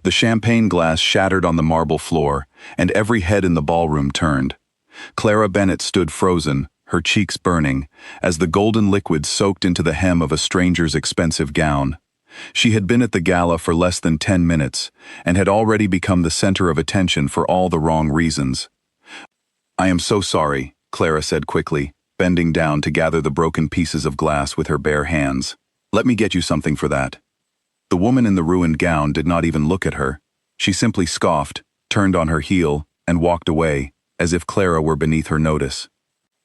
The champagne glass shattered on the marble floor, and every head in the ballroom turned. Clara Bennett stood frozen, her cheeks burning, as the golden liquid soaked into the hem of a stranger's expensive gown. She had been at the gala for less than 10 minutes, and had already become the center of attention for all the wrong reasons. "I am so sorry," Clara said quickly, bending down to gather the broken pieces of glass with her bare hands. "Let me get you something for that." The woman in the ruined gown did not even look at her. She simply scoffed, turned on her heel, and walked away, as if Clara were beneath her notice.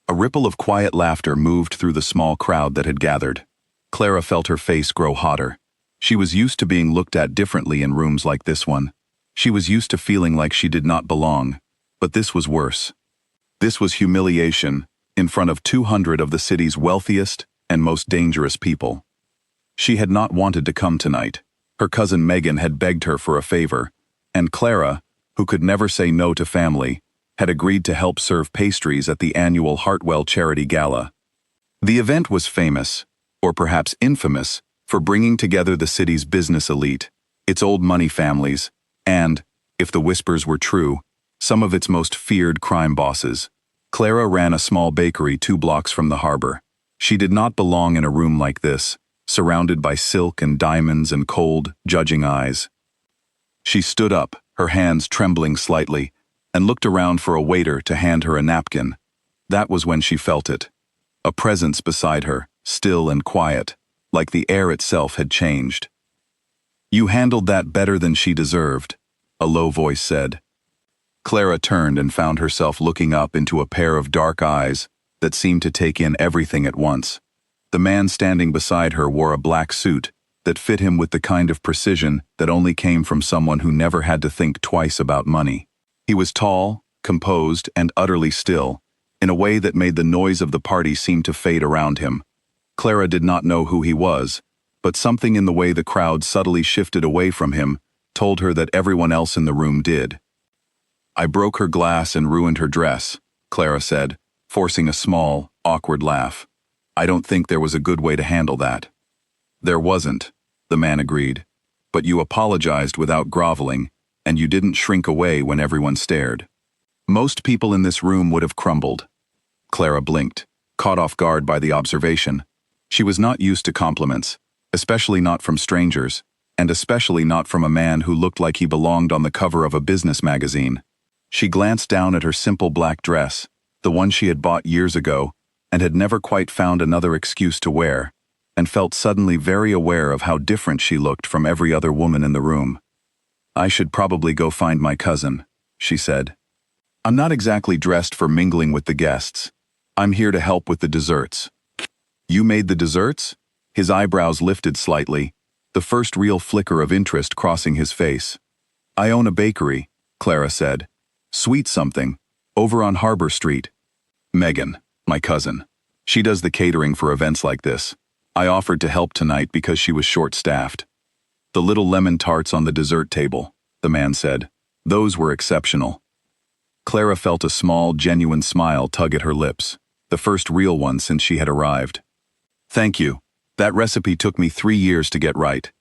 A ripple of quiet laughter moved through the small crowd that had gathered. Clara felt her face grow hotter. She was used to being looked at differently in rooms like this one. She was used to feeling like she did not belong. But this was worse. This was humiliation, in front of 200 of the city's wealthiest and most dangerous people. She had not wanted to come tonight. Her cousin Megan had begged her for a favor, and Clara, who could never say no to family, had agreed to help serve pastries at the annual Hartwell Charity Gala. The event was famous, or perhaps infamous, for bringing together the city's business elite, its old money families, and, if the whispers were true, some of its most feared crime bosses. Clara ran a small bakery 2 blocks from the harbor. She did not belong in a room like this, surrounded by silk and diamonds and cold, judging eyes. She stood up, her hands trembling slightly, and looked around for a waiter to hand her a napkin. That was when she felt it. A presence beside her, still and quiet, like the air itself had changed. "You handled that better than she deserved," a low voice said. Clara turned and found herself looking up into a pair of dark eyes that seemed to take in everything at once. The man standing beside her wore a black suit that fit him with the kind of precision that only came from someone who never had to think twice about money. He was tall, composed, and utterly still, in a way that made the noise of the party seem to fade around him. Clara did not know who he was, but something in the way the crowd subtly shifted away from him told her that everyone else in the room did. "I broke her glass and ruined her dress," Clara said, forcing a small, awkward laugh. "I don't think there was a good way to handle that." "There wasn't," the man agreed. "But you apologized without groveling, and you didn't shrink away when everyone stared. Most people in this room would have crumbled." Clara blinked, caught off guard by the observation. She was not used to compliments, especially not from strangers, and especially not from a man who looked like he belonged on the cover of a business magazine. She glanced down at her simple black dress, the one she had bought years ago, and had never quite found another excuse to wear, and felt suddenly very aware of how different she looked from every other woman in the room. "I should probably go find my cousin," she said. "I'm not exactly dressed for mingling with the guests. I'm here to help with the desserts." "You made the desserts?" His eyebrows lifted slightly, the first real flicker of interest crossing his face. "I own a bakery," Clara said. "Sweet something, over on Harbor Street. Megan, my cousin. She does the catering for events like this. I offered to help tonight because she was short-staffed." "The little lemon tarts on the dessert table," the man said. "Those were exceptional." Clara felt a small, genuine smile tug at her lips, the first real one since she had arrived. "Thank you. That recipe took me 3 years to get right."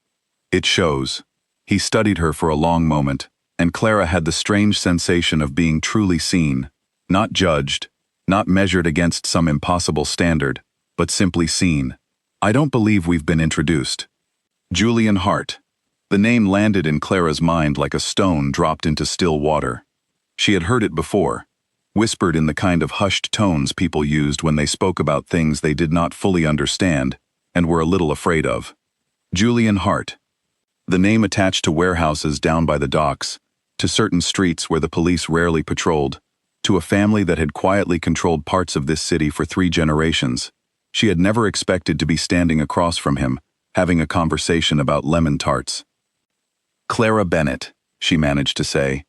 "It shows." He studied her for a long moment, and Clara had the strange sensation of being truly seen, not judged, not measured against some impossible standard, but simply seen. "I don't believe we've been introduced." Julian Hart. The name landed in Clara's mind like a stone dropped into still water. She had heard it before, whispered in the kind of hushed tones people used when they spoke about things they did not fully understand and were a little afraid of. Julian Hart. The name attached to warehouses down by the docks, to certain streets where the police rarely patrolled, to a family that had quietly controlled parts of this city for 3 generations. She had never expected to be standing across from him, having a conversation about lemon tarts. "Clara Bennett," she managed to say.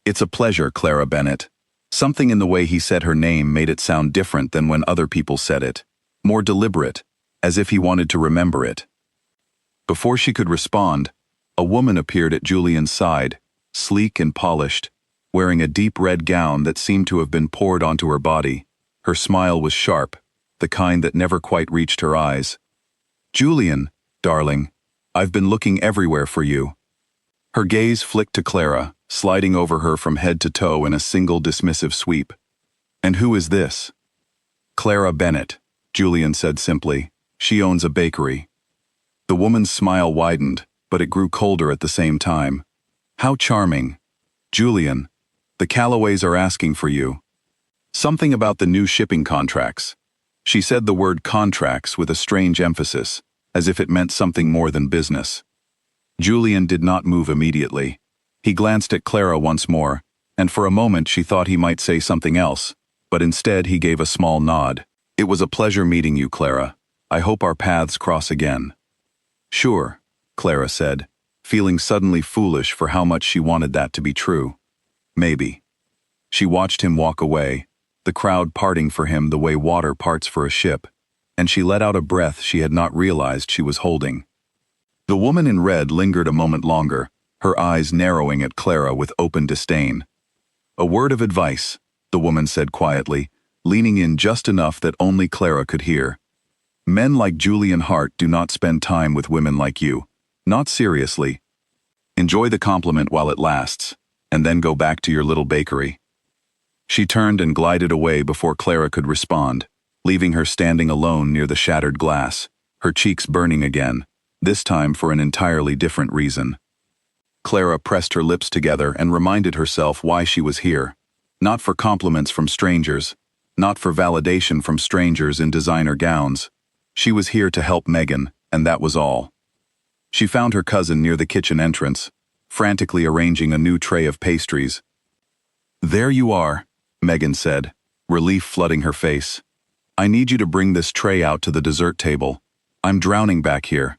"It's a pleasure, Clara Bennett." Something in the way he said her name made it sound different than when other people said it, more deliberate, as if he wanted to remember it. Before she could respond, a woman appeared at Julian's side, sleek and polished, wearing a deep red gown that seemed to have been poured onto her body. Her smile was sharp, the kind that never quite reached her eyes. "Julian, darling, I've been looking everywhere for you." Her gaze flicked to Clara, sliding over her from head to toe in a single dismissive sweep. "And who is this?" "Clara Bennett," Julian said simply. "She owns a bakery." The woman's smile widened, but it grew colder at the same time. "How charming. Julian, the Callaways are asking for you. Something about the new shipping contracts." She said the word contracts with a strange emphasis, as if it meant something more than business. Julian did not move immediately. He glanced at Clara once more, and for a moment she thought he might say something else, but instead he gave a small nod. "It was a pleasure meeting you, Clara. I hope our paths cross again." "Sure," Clara said, feeling suddenly foolish for how much she wanted that to be true. "Maybe." She watched him walk away, the crowd parting for him the way water parts for a ship, and she let out a breath she had not realized she was holding. The woman in red lingered a moment longer, her eyes narrowing at Clara with open disdain. "A word of advice," the woman said quietly, leaning in just enough that only Clara could hear. "Men like Julian Hart do not spend time with women like you. Not seriously. Enjoy the compliment while it lasts, and then go back to your little bakery." She turned and glided away before Clara could respond, leaving her standing alone near the shattered glass, her cheeks burning again, this time for an entirely different reason. Clara pressed her lips together and reminded herself why she was here. Not for compliments from strangers, not for validation from strangers in designer gowns. She was here to help Megan, and that was all. She found her cousin near the kitchen entrance, frantically arranging a new tray of pastries. "There you are," Megan said, relief flooding her face. "I need you to bring this tray out to the dessert table. I'm drowning back here."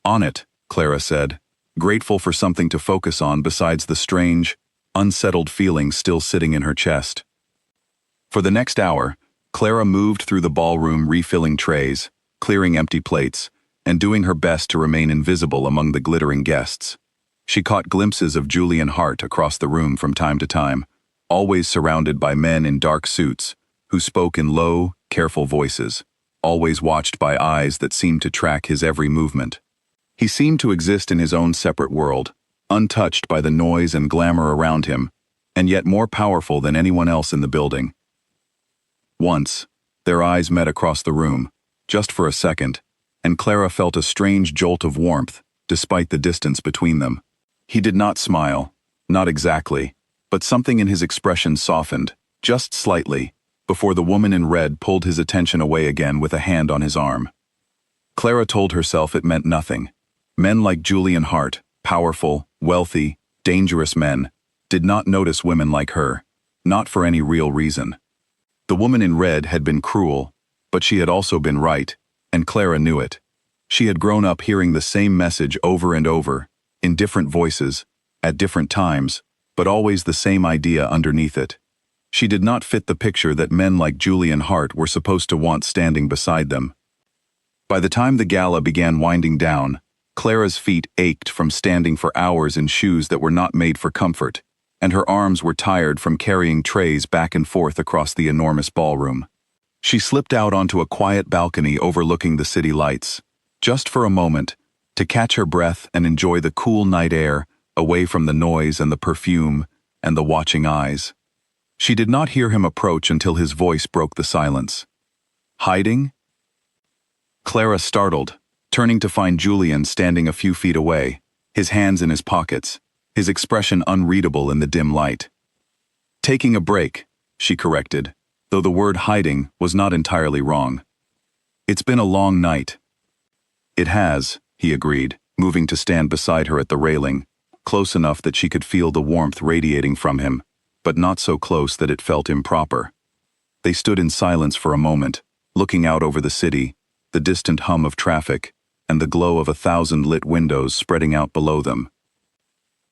"On it," Clara said, grateful for something to focus on besides the strange, unsettled feeling still sitting in her chest. For the next hour, Clara moved through the ballroom refilling trays, clearing empty plates, and doing her best to remain invisible among the glittering guests. She caught glimpses of Julian Hart across the room from time to time, always surrounded by men in dark suits, who spoke in low, careful voices, always watched by eyes that seemed to track his every movement. He seemed to exist in his own separate world, untouched by the noise and glamour around him, and yet more powerful than anyone else in the building. Once, their eyes met across the room, just for a second, and Clara felt a strange jolt of warmth, despite the distance between them. He did not smile, not exactly, but something in his expression softened, just slightly, before the woman in red pulled his attention away again with a hand on his arm. Clara told herself it meant nothing. Men like Julian Hart, powerful, wealthy, dangerous men, did not notice women like her, not for any real reason. The woman in red had been cruel, but she had also been right, and Clara knew it. She had grown up hearing the same message over and over, in different voices, at different times, but always the same idea underneath it. She did not fit the picture that men like Julian Hart were supposed to want standing beside them. By the time the gala began winding down, Clara's feet ached from standing for hours in shoes that were not made for comfort, and her arms were tired from carrying trays back and forth across the enormous ballroom. She slipped out onto a quiet balcony overlooking the city lights, just for a moment, to catch her breath and enjoy the cool night air, away from the noise and the perfume and the watching eyes. She did not hear him approach until his voice broke the silence. "Hiding?" Clara startled, turning to find Julian standing a few feet away, his hands in his pockets, his expression unreadable in the dim light. "Taking a break," she corrected, though the word hiding was not entirely wrong. "It's been a long night." "It has," he agreed, moving to stand beside her at the railing, close enough that she could feel the warmth radiating from him, but not so close that it felt improper. They stood in silence for a moment, looking out over the city, the distant hum of traffic, and the glow of 1,000 lit windows spreading out below them.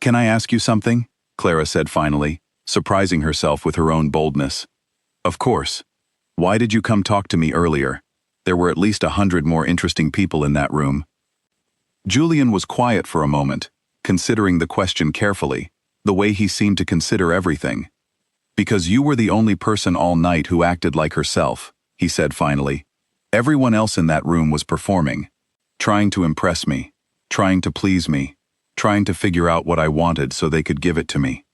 "Can I ask you something?" Clara said finally, surprising herself with her own boldness. "Of course. Why did you come talk to me earlier? There were at least 100 more interesting people in that room." Julian was quiet for a moment, considering the question carefully, the way he seemed to consider everything. "Because you were the only person all night who acted like herself," he said finally. "Everyone else in that room was performing, trying to impress me, trying to please me. trying to figure out what I wanted so they could give it to me.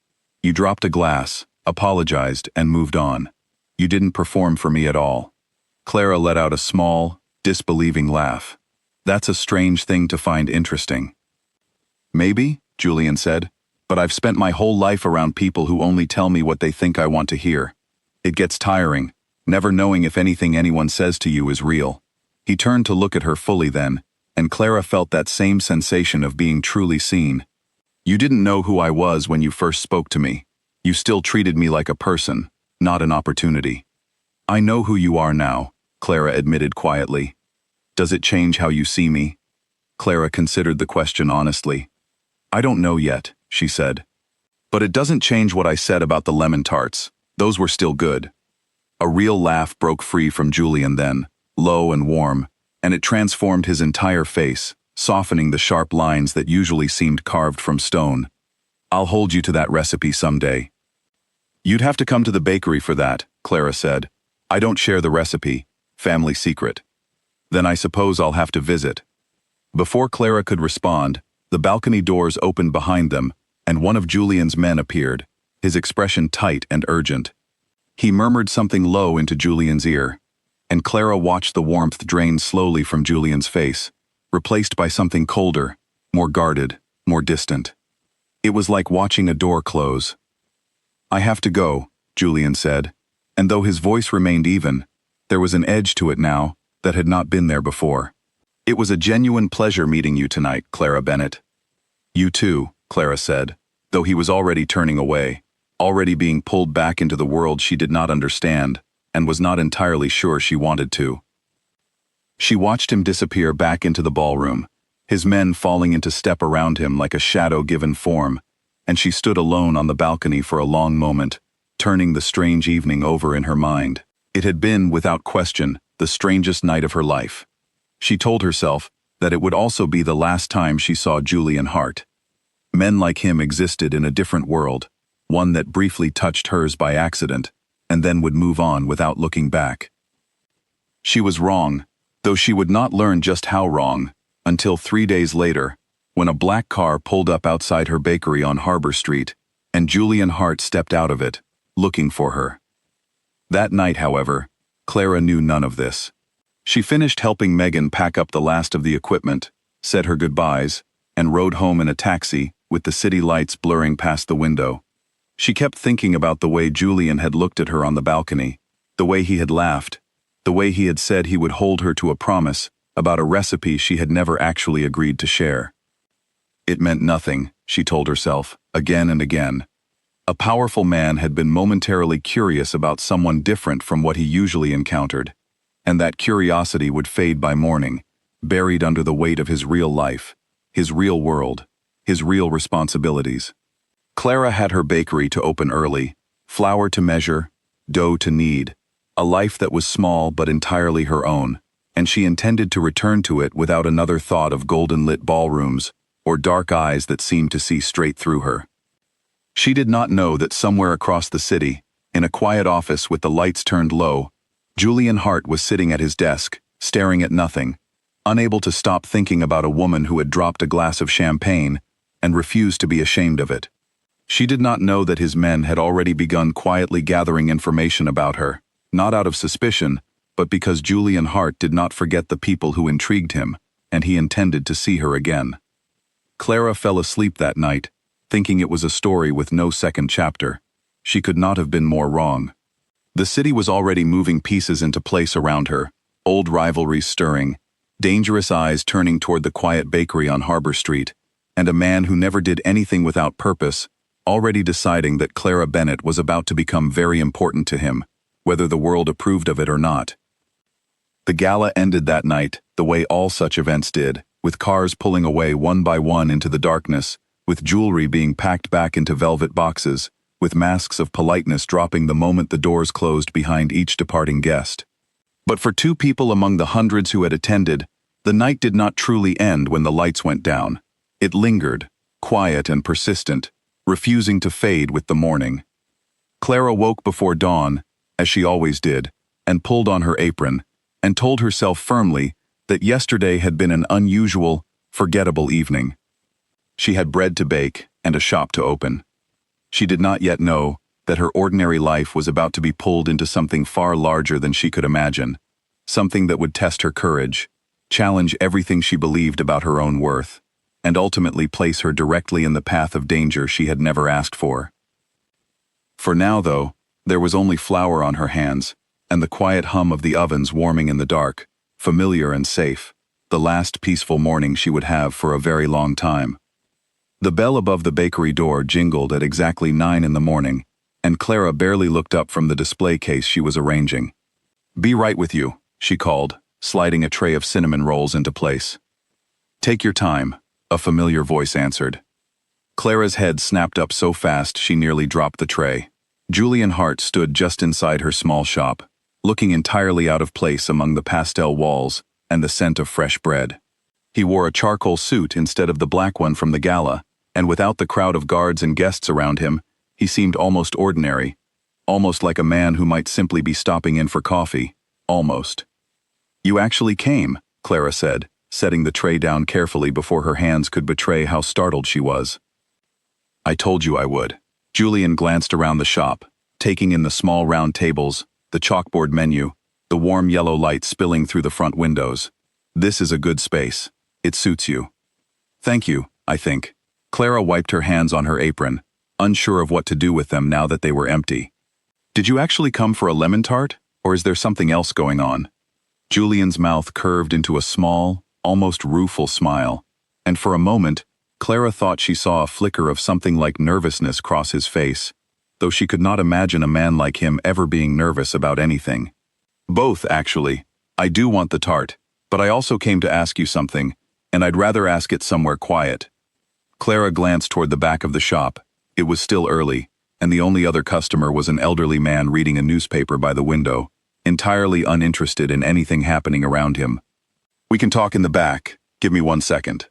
You dropped a glass, apologized, and moved on. You didn't perform for me at all." Clara let out a small, disbelieving laugh. "That's a strange thing to find interesting." "Maybe," Julian said, "but I've spent my whole life around people who only tell me what they think I want to hear. It gets tiring, never knowing if anything anyone says to you is real." He turned to look at her fully then, and Clara felt that same sensation of being truly seen. "You didn't know who I was when you first spoke to me. You still treated me like a person, not an opportunity." "I know who you are now," Clara admitted quietly. "Does it change how you see me?" Clara considered the question honestly. "I don't know yet," she said. "But it doesn't change what I said about the lemon tarts. Those were still good." A real laugh broke free from Julian then, low and warm, and it transformed his entire face, softening the sharp lines that usually seemed carved from stone. "I'll hold you to that recipe someday." "You'd have to come to the bakery for that," Clara said. "I don't share the recipe. Family secret." "Then I suppose I'll have to visit." Before Clara could respond, the balcony doors opened behind them, and one of Julian's men appeared, his expression tight and urgent. He murmured something low into Julian's ear, and Clara watched the warmth drain slowly from Julian's face, replaced by something colder, more guarded, more distant. It was like watching a door close. "I have to go," Julian said, and though his voice remained even, there was an edge to it now that had not been there before. "It was a genuine pleasure meeting you tonight, Clara Bennett." "You too," Clara said, though he was already turning away, already being pulled back into the world she did not understand, and was not entirely sure she wanted to. She watched him disappear back into the ballroom, his men falling into step around him like a shadow given form, and she stood alone on the balcony for a long moment, turning the strange evening over in her mind. It had been, without question, the strangest night of her life. She told herself that it would also be the last time she saw Julian Hart. Men like him existed in a different world, one that briefly touched hers by accident, and then would move on without looking back. She was wrong, though she would not learn just how wrong, until 3 days later, when a black car pulled up outside her bakery on Harbor Street, and Julian Hart stepped out of it, looking for her. That night, however, Clara knew none of this. She finished helping Megan pack up the last of the equipment, said her goodbyes, and rode home in a taxi, with the city lights blurring past the window. She kept thinking about the way Julian had looked at her on the balcony, the way he had laughed, the way he had said he would hold her to a promise about a recipe she had never actually agreed to share. It meant nothing, she told herself, again and again. A powerful man had been momentarily curious about someone different from what he usually encountered, and that curiosity would fade by morning, buried under the weight of his real life, his real world, his real responsibilities. Clara had her bakery to open early, flour to measure, dough to knead, a life that was small but entirely her own, and she intended to return to it without another thought of golden-lit ballrooms or dark eyes that seemed to see straight through her. She did not know that somewhere across the city, in a quiet office with the lights turned low, Julian Hart was sitting at his desk, staring at nothing, unable to stop thinking about a woman who had dropped a glass of champagne and refused to be ashamed of it. She did not know that his men had already begun quietly gathering information about her, not out of suspicion, but because Julian Hart did not forget the people who intrigued him, and he intended to see her again. Clara fell asleep that night, thinking it was a story with no second chapter. She could not have been more wrong. The city was already moving pieces into place around her, old rivalries stirring, dangerous eyes turning toward the quiet bakery on Harbor Street, and a man who never did anything without purpose, already deciding that Clara Bennett was about to become very important to him, whether the world approved of it or not. The gala ended that night, the way all such events did, with cars pulling away one by one into the darkness, with jewelry being packed back into velvet boxes, with masks of politeness dropping the moment the doors closed behind each departing guest. But for two people among the hundreds who had attended, the night did not truly end when the lights went down. It lingered, quiet and persistent, refusing to fade with the morning. Clara woke before dawn, as she always did, and pulled on her apron, and told herself firmly that yesterday had been an unusual, forgettable evening. She had bread to bake and a shop to open. She did not yet know that her ordinary life was about to be pulled into something far larger than she could imagine, something that would test her courage, challenge everything she believed about her own worth, and ultimately place her directly in the path of danger she had never asked for. For now, though, there was only flour on her hands, and the quiet hum of the ovens warming in the dark, familiar and safe, the last peaceful morning she would have for a very long time. The bell above the bakery door jingled at exactly 9 in the morning, and Clara barely looked up from the display case she was arranging. "Be right with you," she called, sliding a tray of cinnamon rolls into place. "Take your time," a familiar voice answered. Clara's head snapped up so fast she nearly dropped the tray. Julian Hart stood just inside her small shop, looking entirely out of place among the pastel walls and the scent of fresh bread. He wore a charcoal suit instead of the black one from the gala, and without the crowd of guards and guests around him, he seemed almost ordinary, almost like a man who might simply be stopping in for coffee, almost. "You actually came," Clara said, setting the tray down carefully before her hands could betray how startled she was. "I told you I would." Julian glanced around the shop, taking in the small round tables, the chalkboard menu, the warm yellow light spilling through the front windows. "This is a good space. It suits you." "Thank you, I think." Clara wiped her hands on her apron, unsure of what to do with them now that they were empty. "Did you actually come for a lemon tart, or is there something else going on?" Julian's mouth curved into a small, almost rueful smile, and for a moment, Clara thought she saw a flicker of something like nervousness cross his face, though she could not imagine a man like him ever being nervous about anything. "Both, actually. I do want the tart, but I also came to ask you something, and I'd rather ask it somewhere quiet." Clara glanced toward the back of the shop. It was still early, and the only other customer was an elderly man reading a newspaper by the window, entirely uninterested in anything happening around him. "We can talk in the back. Give me 1 second."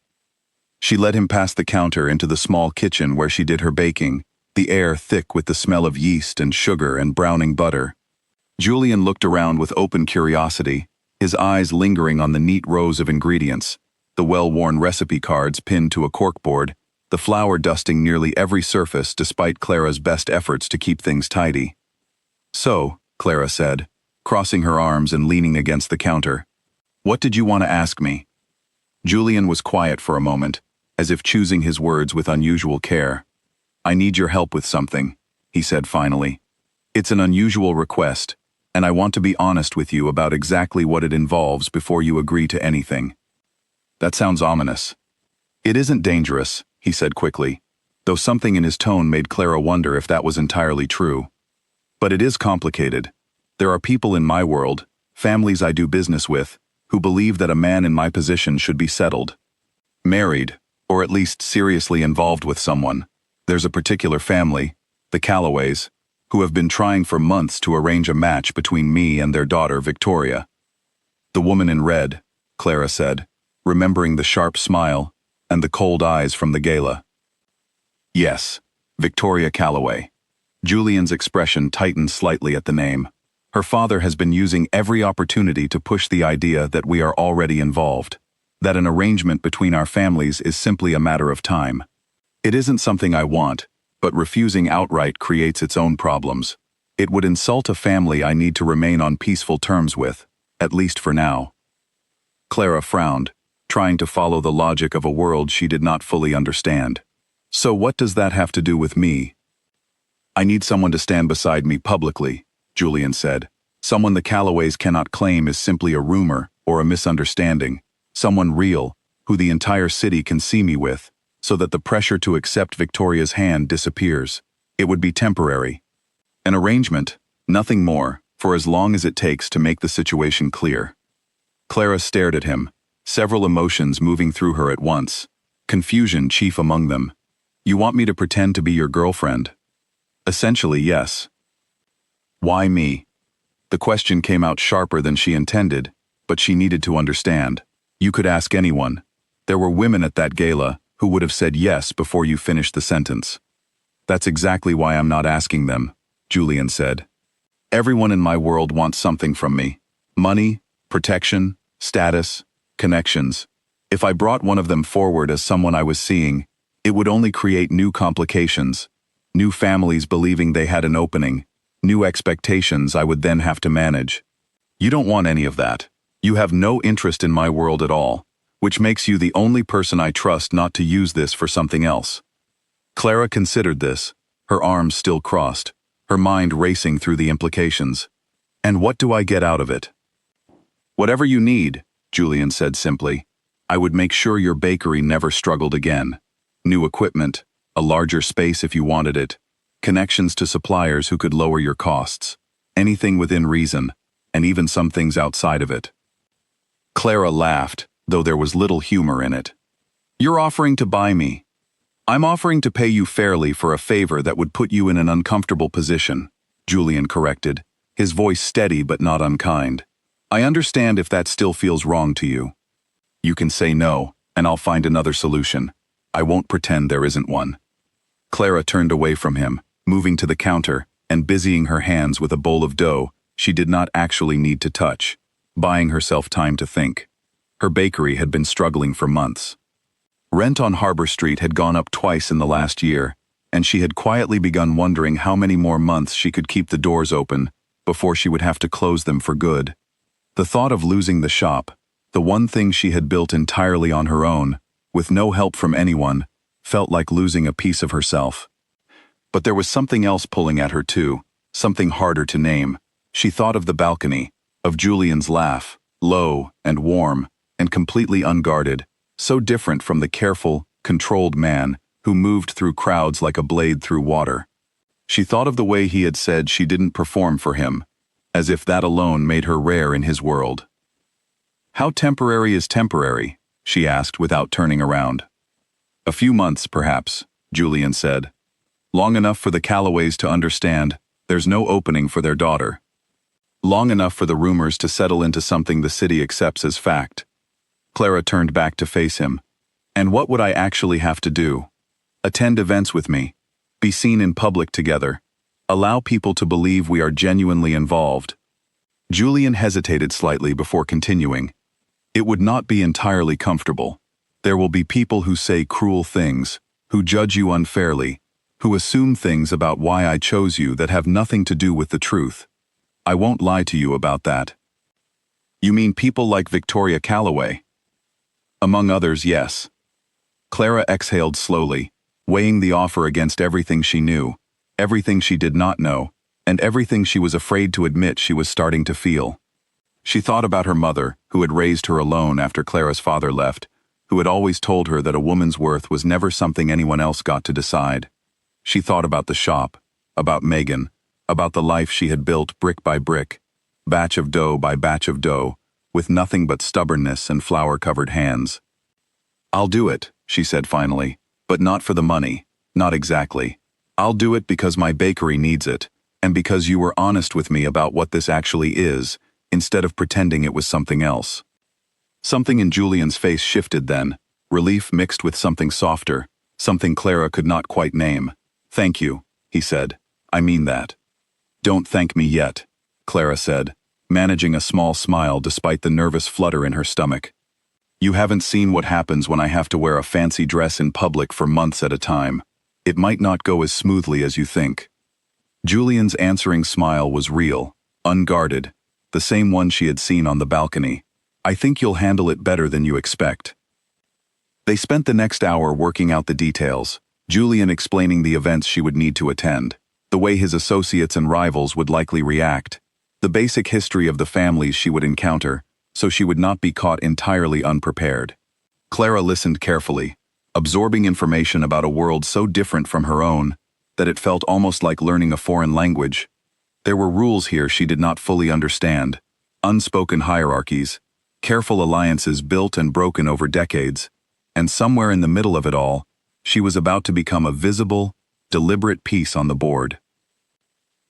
She led him past the counter into the small kitchen where she did her baking, the air thick with the smell of yeast and sugar and browning butter. Julian looked around with open curiosity, his eyes lingering on the neat rows of ingredients, the well-worn recipe cards pinned to a corkboard, the flour dusting nearly every surface despite Clara's best efforts to keep things tidy. "So," Clara said, crossing her arms and leaning against the counter, "what did you want to ask me?" Julian was quiet for a moment, as if choosing his words with unusual care. "I need your help with something," he said finally. "It's an unusual request, and I want to be honest with you about exactly what it involves before you agree to anything." "That sounds ominous." "It isn't dangerous," he said quickly, though something in his tone made Clara wonder if that was entirely true. "But it is complicated. There are people in my world, families I do business with, who believe that a man in my position should be settled. Married, or at least seriously involved with someone. There's a particular family, the Callaways, who have been trying for months to arrange a match between me and their daughter, Victoria." "The woman in red," Clara said, remembering the sharp smile and the cold eyes from the gala. "Yes, Victoria Callaway." Julian's expression tightened slightly at the name. "Her father has been using every opportunity to push the idea that we are already involved, that an arrangement between our families is simply a matter of time. It isn't something I want, but refusing outright creates its own problems. It would insult a family I need to remain on peaceful terms with, at least for now." Clara frowned, trying to follow the logic of a world she did not fully understand. "So what does that have to do with me?" "I need someone to stand beside me publicly," Julian said. "Someone the Callaways cannot claim is simply a rumor or a misunderstanding. Someone real, who the entire city can see me with, so that the pressure to accept Victoria's hand disappears. It would be temporary. An arrangement, nothing more, for as long as it takes to make the situation clear." Clara stared at him, several emotions moving through her at once, confusion chief among them. "You want me to pretend to be your girlfriend?" "Essentially, yes." "Why me?" The question came out sharper than she intended, but she needed to understand. "You could ask anyone. There were women at that gala who would have said yes before you finished the sentence." "That's exactly why I'm not asking them," Julian said. "Everyone in my world wants something from me. Money, protection, status, connections. If I brought one of them forward as someone I was seeing, It would only create new complications, new families believing they had an opening, new expectations I would then have to manage. You don't want any of that. You have no interest in my world at all, which makes you the only person I trust not to use this for something else. Clara considered this, her arms still crossed, her mind racing through the implications. And what do I get out of it? Whatever you need, Julian said simply. I would make sure your bakery never struggled again. New equipment, a larger space if you wanted it, connections to suppliers who could lower your costs, anything within reason, and even some things outside of it. Clara laughed, though there was little humor in it. You're offering to buy me. I'm offering to pay you fairly for a favor that would put you in an uncomfortable position, Julian corrected, his voice steady but not unkind. I understand if that still feels wrong to you. You can say no, and I'll find another solution. I won't pretend there isn't one. Clara turned away from him, moving to the counter and busying her hands with a bowl of dough she did not actually need to touch, buying herself time to think. Her bakery had been struggling for months. Rent on Harbor Street had gone up twice in the last year, and she had quietly begun wondering how many more months she could keep the doors open before she would have to close them for good. The thought of losing the shop, the one thing she had built entirely on her own, with no help from anyone, felt like losing a piece of herself. But there was something else pulling at her too, something harder to name. She thought of the balcony, of Julian's laugh, low and warm and completely unguarded, so different from the careful, controlled man who moved through crowds like a blade through water. She thought of the way he had said she didn't perform for him, as if that alone made her rare in his world. How temporary is temporary? She asked without turning around. A few months, perhaps, Julian said. Long enough for the Callaways to understand there's no opening for their daughter. Long enough for the rumors to settle into something the city accepts as fact. Clara turned back to face him. And what would I actually have to do? Attend events with me. Be seen in public together. Allow people to believe we are genuinely involved. Julian hesitated slightly before continuing. It would not be entirely comfortable. There will be people who say cruel things, who judge you unfairly, who assume things about why I chose you that have nothing to do with the truth. I won't lie to you about that. You mean people like Victoria Calloway? Among others, yes. Clara exhaled slowly, weighing the offer against everything she knew, everything she did not know, and everything she was afraid to admit she was starting to feel. She thought about her mother, who had raised her alone after Clara's father left, who had always told her that a woman's worth was never something anyone else got to decide. She thought about the shop, about Megan, about the life she had built brick by brick, batch of dough by batch of dough, with nothing but stubbornness and flour-covered hands. I'll do it, she said finally, but not for the money, not exactly. I'll do it because my bakery needs it, and because you were honest with me about what this actually is, instead of pretending it was something else. Something in Julian's face shifted then, relief mixed with something softer, something Clara could not quite name. Thank you, he said. I mean that. Don't thank me yet, Clara said, managing a small smile despite the nervous flutter in her stomach. You haven't seen what happens when I have to wear a fancy dress in public for months at a time. It might not go as smoothly as you think. Julian's answering smile was real, unguarded, the same one she had seen on the balcony. I think you'll handle it better than you expect. They spent the next hour working out the details, Julian explaining the events she would need to attend, the way his associates and rivals would likely react, the basic history of the families she would encounter, so she would not be caught entirely unprepared. Clara listened carefully, absorbing information about a world so different from her own that it felt almost like learning a foreign language. There were rules here she did not fully understand, unspoken hierarchies, careful alliances built and broken over decades, and somewhere in the middle of it all, she was about to become a visible, deliberate piece on the board.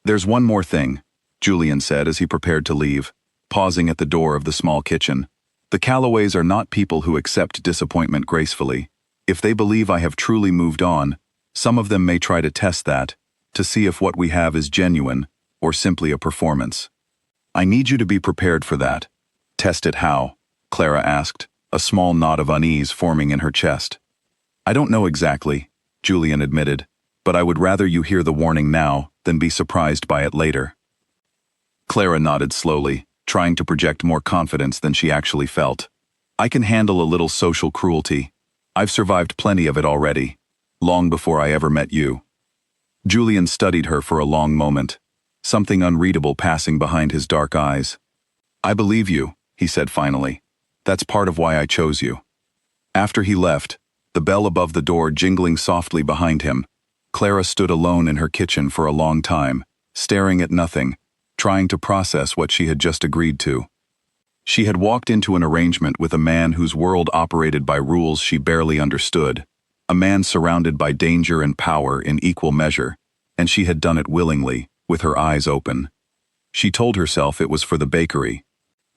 There's one more thing, Julian said as he prepared to leave, pausing at the door of the small kitchen. The Callaways are not people who accept disappointment gracefully. If they believe I have truly moved on, some of them may try to test that, to see if what we have is genuine, or simply a performance. I need you to be prepared for that. Test it how? Clara asked, a small knot of unease forming in her chest. I don't know exactly, Julian admitted, but I would rather you hear the warning now than be surprised by it later. Clara nodded slowly, trying to project more confidence than she actually felt. I can handle a little social cruelty. I've survived plenty of it already, long before I ever met you. Julian studied her for a long moment, something unreadable passing behind his dark eyes. I believe you, he said finally. That's part of why I chose you. After he left, the bell above the door jingling softly behind him, Clara stood alone in her kitchen for a long time, staring at nothing, trying to process what she had just agreed to. She had walked into an arrangement with a man whose world operated by rules she barely understood, a man surrounded by danger and power in equal measure, and she had done it willingly, with her eyes open. She told herself it was for the bakery.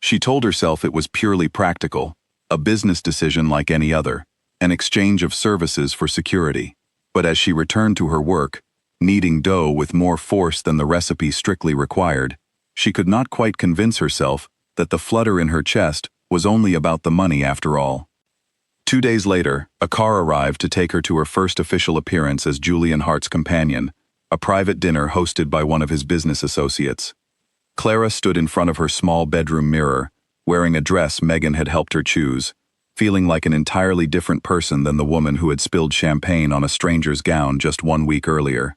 She told herself it was purely practical, a business decision like any other, an exchange of services for security. But as she returned to her work, kneading dough with more force than the recipe strictly required, she could not quite convince herself that the flutter in her chest was only about the money after all. 2 days later, a car arrived to take her to her first official appearance as Julian Hart's companion, a private dinner hosted by one of his business associates. Clara stood in front of her small bedroom mirror, wearing a dress Megan had helped her choose, feeling like an entirely different person than the woman who had spilled champagne on a stranger's gown just 1 week earlier.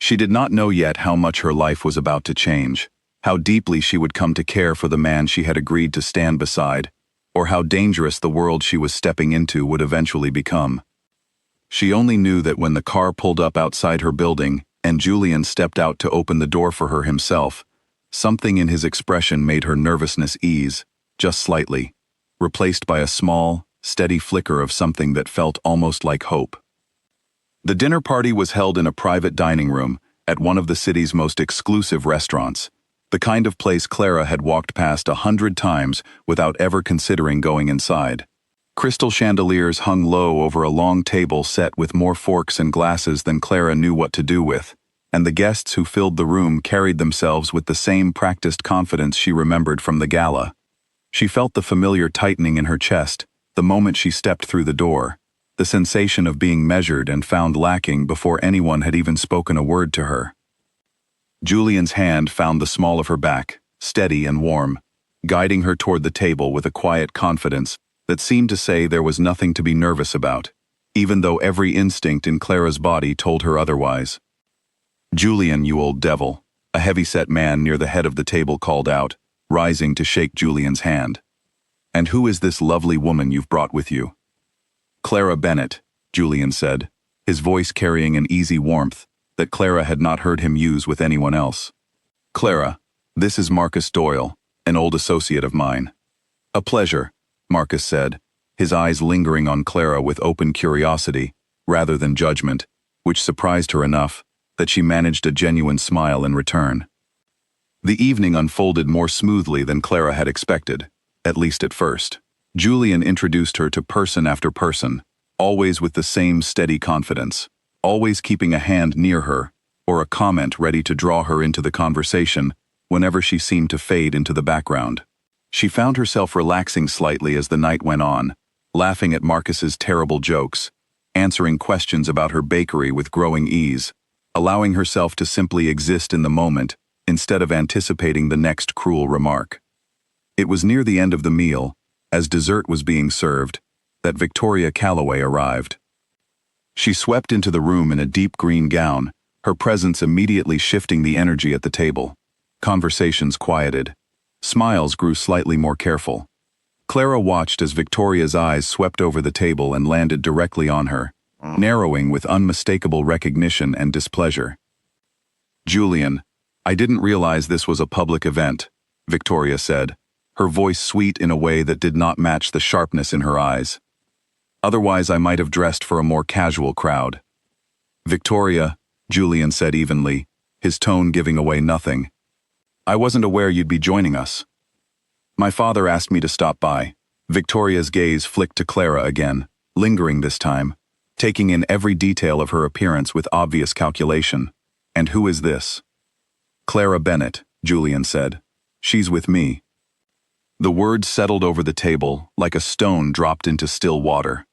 She did not know yet how much her life was about to change, how deeply she would come to care for the man she had agreed to stand beside, or how dangerous the world she was stepping into would eventually become. She only knew that when the car pulled up outside her building and Julian stepped out to open the door for her himself, something in his expression made her nervousness ease, just slightly, replaced by a small, steady flicker of something that felt almost like hope. The dinner party was held in a private dining room at one of the city's most exclusive restaurants, the kind of place Clara had walked past 100 times without ever considering going inside. Crystal chandeliers hung low over a long table set with more forks and glasses than Clara knew what to do with, and the guests who filled the room carried themselves with the same practiced confidence she remembered from the gala. She felt the familiar tightening in her chest the moment she stepped through the door, the sensation of being measured and found lacking before anyone had even spoken a word to her. Julian's hand found the small of her back, steady and warm, guiding her toward the table with a quiet confidence that seemed to say there was nothing to be nervous about, even though every instinct in Clara's body told her otherwise. "Julian, you old devil," a heavy-set man near the head of the table called out, rising to shake Julian's hand. "And who is this lovely woman you've brought with you?" "Clara Bennett," Julian said, his voice carrying an easy warmth that Clara had not heard him use with anyone else. "Clara, this is Marcus Doyle, an old associate of mine." "A pleasure," Marcus said, his eyes lingering on Clara with open curiosity, rather than judgment, which surprised her enough that she managed a genuine smile in return. The evening unfolded more smoothly than Clara had expected, at least at first. Julian introduced her to person after person, always with the same steady confidence, always keeping a hand near her, or a comment ready to draw her into the conversation whenever she seemed to fade into the background. She found herself relaxing slightly as the night went on, laughing at Marcus's terrible jokes, answering questions about her bakery with growing ease, allowing herself to simply exist in the moment instead of anticipating the next cruel remark. It was near the end of the meal, as dessert was being served, that Victoria Calloway arrived. She swept into the room in a deep green gown, her presence immediately shifting the energy at the table. Conversations quieted. Smiles grew slightly more careful. Clara watched as Victoria's eyes swept over the table and landed directly on her, narrowing with unmistakable recognition and displeasure. "Julian, I didn't realize this was a public event," Victoria said, her voice sweet in a way that did not match the sharpness in her eyes. "Otherwise I might have dressed for a more casual crowd." "Victoria," Julian said evenly, his tone giving away nothing. "I wasn't aware you'd be joining us." "My father asked me to stop by." Victoria's gaze flicked to Clara again, lingering this time, taking in every detail of her appearance with obvious calculation. "And who is this?" "Clara Bennett," Julian said. "She's with me." The words settled over the table like a stone dropped into still water.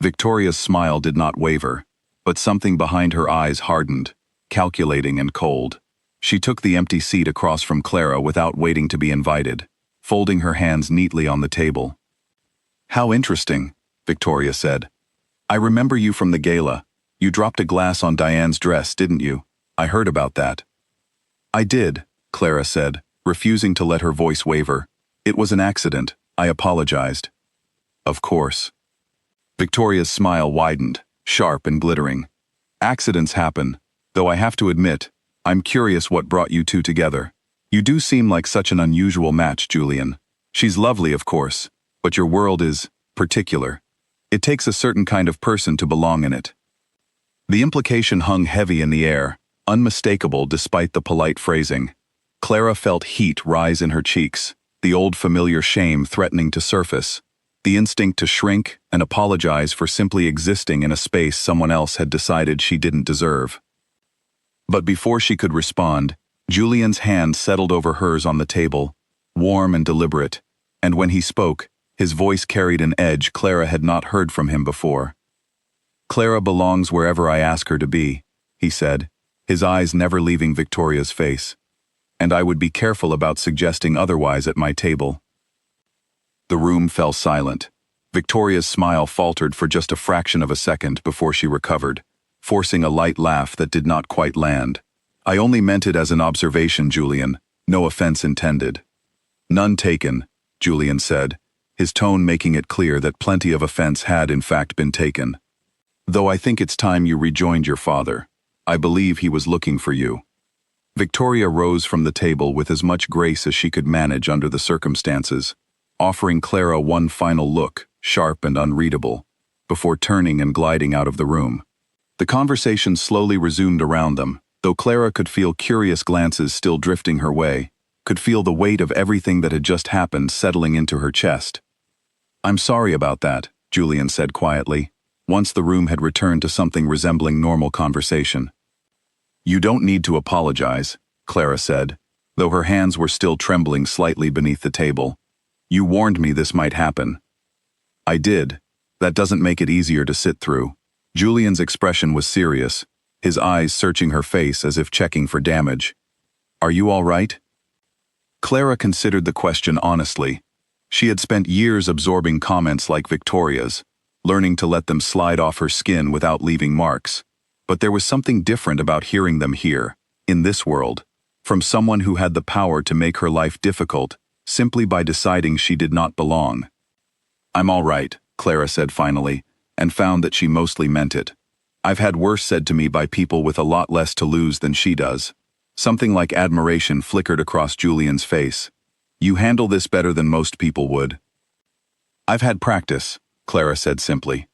Victoria's smile did not waver, but something behind her eyes hardened, calculating and cold. She took the empty seat across from Clara without waiting to be invited, folding her hands neatly on the table. "How interesting," Victoria said. "I remember you from the gala. You dropped a glass on Diane's dress, didn't you? I heard about that." "I did," Clara said, refusing to let her voice waver. "It was an accident. I apologized." "Of course." Victoria's smile widened, sharp and glittering. "Accidents happen, though I have to admit, I'm curious what brought you two together. You do seem like such an unusual match, Julian. She's lovely, of course, but your world is particular. It takes a certain kind of person to belong in it." The implication hung heavy in the air, unmistakable despite the polite phrasing. Clara felt heat rise in her cheeks, the old familiar shame threatening to surface, the instinct to shrink and apologize for simply existing in a space someone else had decided she didn't deserve. But before she could respond, Julian's hand settled over hers on the table, warm and deliberate, and when he spoke, his voice carried an edge Clara had not heard from him before. "Clara belongs wherever I ask her to be," he said, his eyes never leaving Victoria's face. "And I would be careful about suggesting otherwise at my table." The room fell silent. Victoria's smile faltered for just a fraction of a second before she recovered, forcing a light laugh that did not quite land. "I only meant it as an observation, Julian. No offense intended." "None taken," Julian said, his tone making it clear that plenty of offense had in fact been taken. "Though I think it's time you rejoined your father. I believe he was looking for you." Victoria rose from the table with as much grace as she could manage under the circumstances, offering Clara one final look, sharp and unreadable, before turning and gliding out of the room. The conversation slowly resumed around them, though Clara could feel curious glances still drifting her way, could feel the weight of everything that had just happened settling into her chest. "I'm sorry about that," Julian said quietly, once the room had returned to something resembling normal conversation. "You don't need to apologize," Clara said, though her hands were still trembling slightly beneath the table. "You warned me this might happen." "I did. That doesn't make it easier to sit through." Julian's expression was serious, his eyes searching her face as if checking for damage. "Are you all right?" Clara considered the question honestly. She had spent years absorbing comments like Victoria's, learning to let them slide off her skin without leaving marks. But there was something different about hearing them here, in this world, from someone who had the power to make her life difficult, simply by deciding she did not belong. "I'm all right," Clara said finally, and found that she mostly meant it. "I've had worse said to me by people with a lot less to lose than she does." Something like admiration flickered across Julian's face. "You handle this better than most people would." "I've had practice," Clara said simply.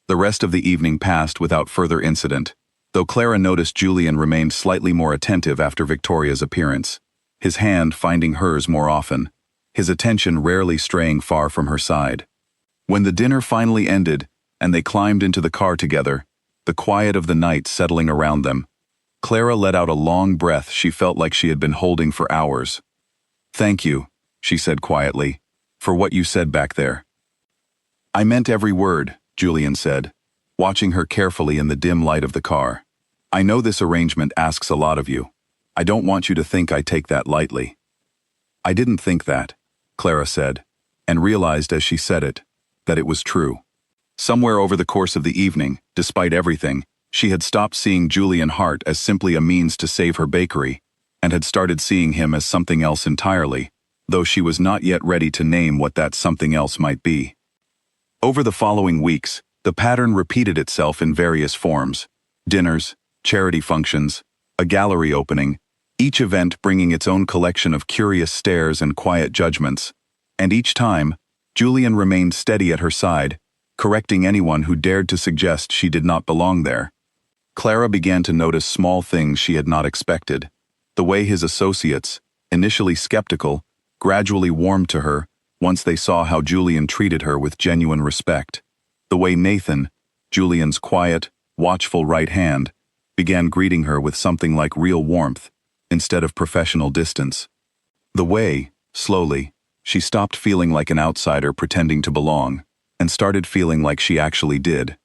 The rest of the evening passed without further incident, though Clara noticed Julian remained slightly more attentive after Victoria's appearance, his hand finding hers more often, his attention rarely straying far from her side. When the dinner finally ended, and they climbed into the car together, the quiet of the night settling around them, Clara let out a long breath she felt like she had been holding for hours. "Thank you," she said quietly, "for what you said back there." "I meant every word," Julian said, watching her carefully in the dim light of the car. "I know this arrangement asks a lot of you. I don't want you to think I take that lightly." "I didn't think that," Clara said, and realized as she said it, that it was true. Somewhere over the course of the evening, despite everything, she had stopped seeing Julian Hart as simply a means to save her bakery, and had started seeing him as something else entirely, though she was not yet ready to name what that something else might be. Over the following weeks, the pattern repeated itself in various forms: dinners, charity functions, a gallery opening, each event bringing its own collection of curious stares and quiet judgments, and each time, Julian remained steady at her side, correcting anyone who dared to suggest she did not belong there. Clara began to notice small things she had not expected: the way his associates, initially skeptical, gradually warmed to her once they saw how Julian treated her with genuine respect; the way Nathan, Julian's quiet, watchful right hand, began greeting her with something like real warmth, instead of professional distance; the way, slowly, she stopped feeling like an outsider pretending to belong, and started feeling like she actually did.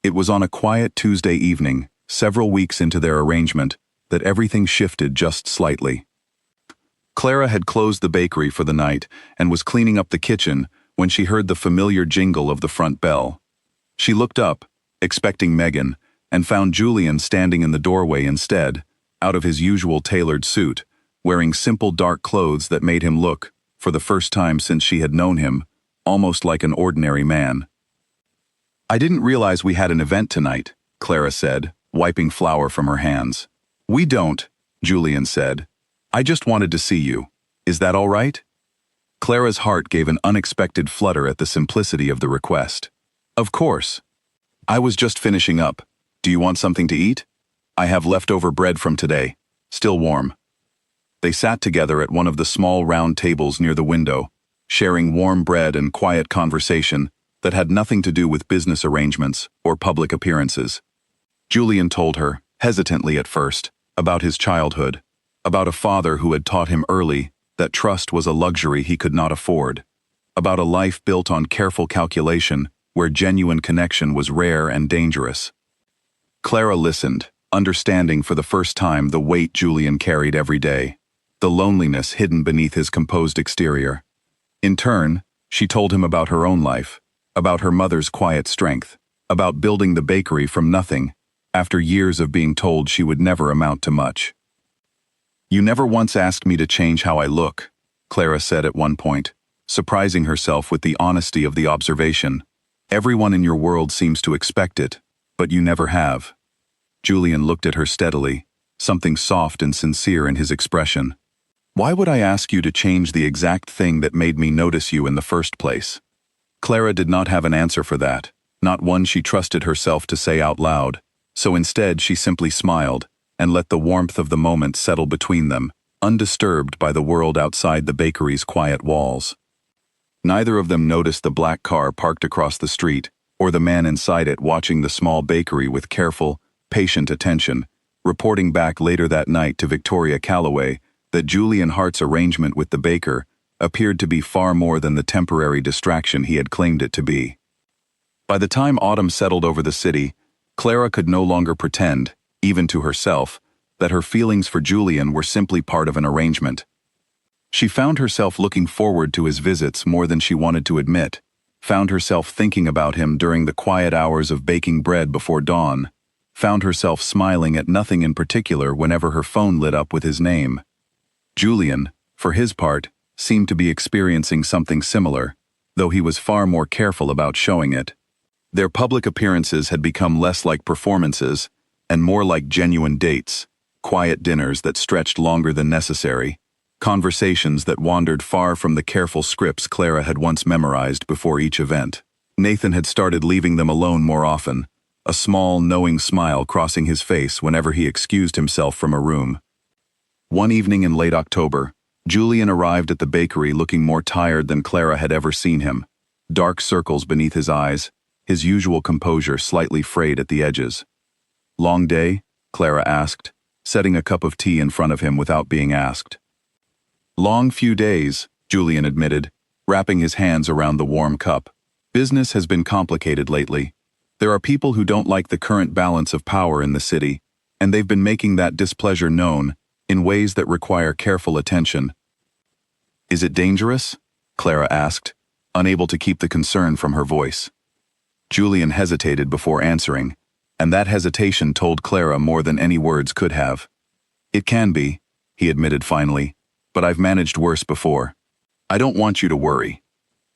It was on a quiet Tuesday evening, several weeks into their arrangement, that everything shifted just slightly. Clara had closed the bakery for the night and was cleaning up the kitchen when she heard the familiar jingle of the front bell. She looked up, expecting Megan, and found Julian standing in the doorway instead, out of his usual tailored suit, wearing simple dark clothes that made him look, for the first time since she had known him, almost like an ordinary man. "I didn't realize we had an event tonight," Clara said, wiping flour from her hands. "We don't," Julian said. "I just wanted to see you. Is that all right?" Clara's heart gave an unexpected flutter at the simplicity of the request. "Of course. I was just finishing up. Do you want something to eat? I have leftover bread from today, still warm." They sat together at one of the small round tables near the window, sharing warm bread and quiet conversation that had nothing to do with business arrangements or public appearances. Julian told her, hesitantly at first, about his childhood, about a father who had taught him early that trust was a luxury he could not afford, about a life built on careful calculation where genuine connection was rare and dangerous. Clara listened, understanding for the first time the weight Julian carried every day, the loneliness hidden beneath his composed exterior. In turn, she told him about her own life, about her mother's quiet strength, about building the bakery from nothing, after years of being told she would never amount to much. "You never once asked me to change how I look," Clara said at one point, surprising herself with the honesty of the observation. "Everyone in your world seems to expect it, but you never have." Julian looked at her steadily, something soft and sincere in his expression. "Why would I ask you to change the exact thing that made me notice you in the first place?" Clara did not have an answer for that, not one she trusted herself to say out loud, so instead she simply smiled and let the warmth of the moment settle between them, undisturbed by the world outside the bakery's quiet walls. Neither of them noticed the black car parked across the street, or the man inside it watching the small bakery with careful, patient attention, reporting back later that night to Victoria Calloway that Julian Hart's arrangement with the baker appeared to be far more than the temporary distraction he had claimed it to be. By the time autumn settled over the city, Clara could no longer pretend, even to herself, that her feelings for Julian were simply part of an arrangement. She found herself looking forward to his visits more than she wanted to admit, found herself thinking about him during the quiet hours of baking bread before dawn, found herself smiling at nothing in particular whenever her phone lit up with his name. Julian, for his part, seemed to be experiencing something similar, though he was far more careful about showing it. Their public appearances had become less like performances and more like genuine dates, quiet dinners that stretched longer than necessary, conversations that wandered far from the careful scripts Clara had once memorized before each event. Nathan had started leaving them alone more often, a small, knowing smile crossing his face whenever he excused himself from a room. One evening in late October, Julian arrived at the bakery looking more tired than Clara had ever seen him, dark circles beneath his eyes, his usual composure slightly frayed at the edges. "Long day?" Clara asked, setting a cup of tea in front of him without being asked. "Long few days," Julian admitted, wrapping his hands around the warm cup. "Business has been complicated lately. There are people who don't like the current balance of power in the city, and they've been making that displeasure known in ways that require careful attention." "Is it dangerous?" Clara asked, unable to keep the concern from her voice. Julian hesitated before answering, and that hesitation told Clara more than any words could have. "It can be," he admitted finally, "but I've managed worse before. I don't want you to worry."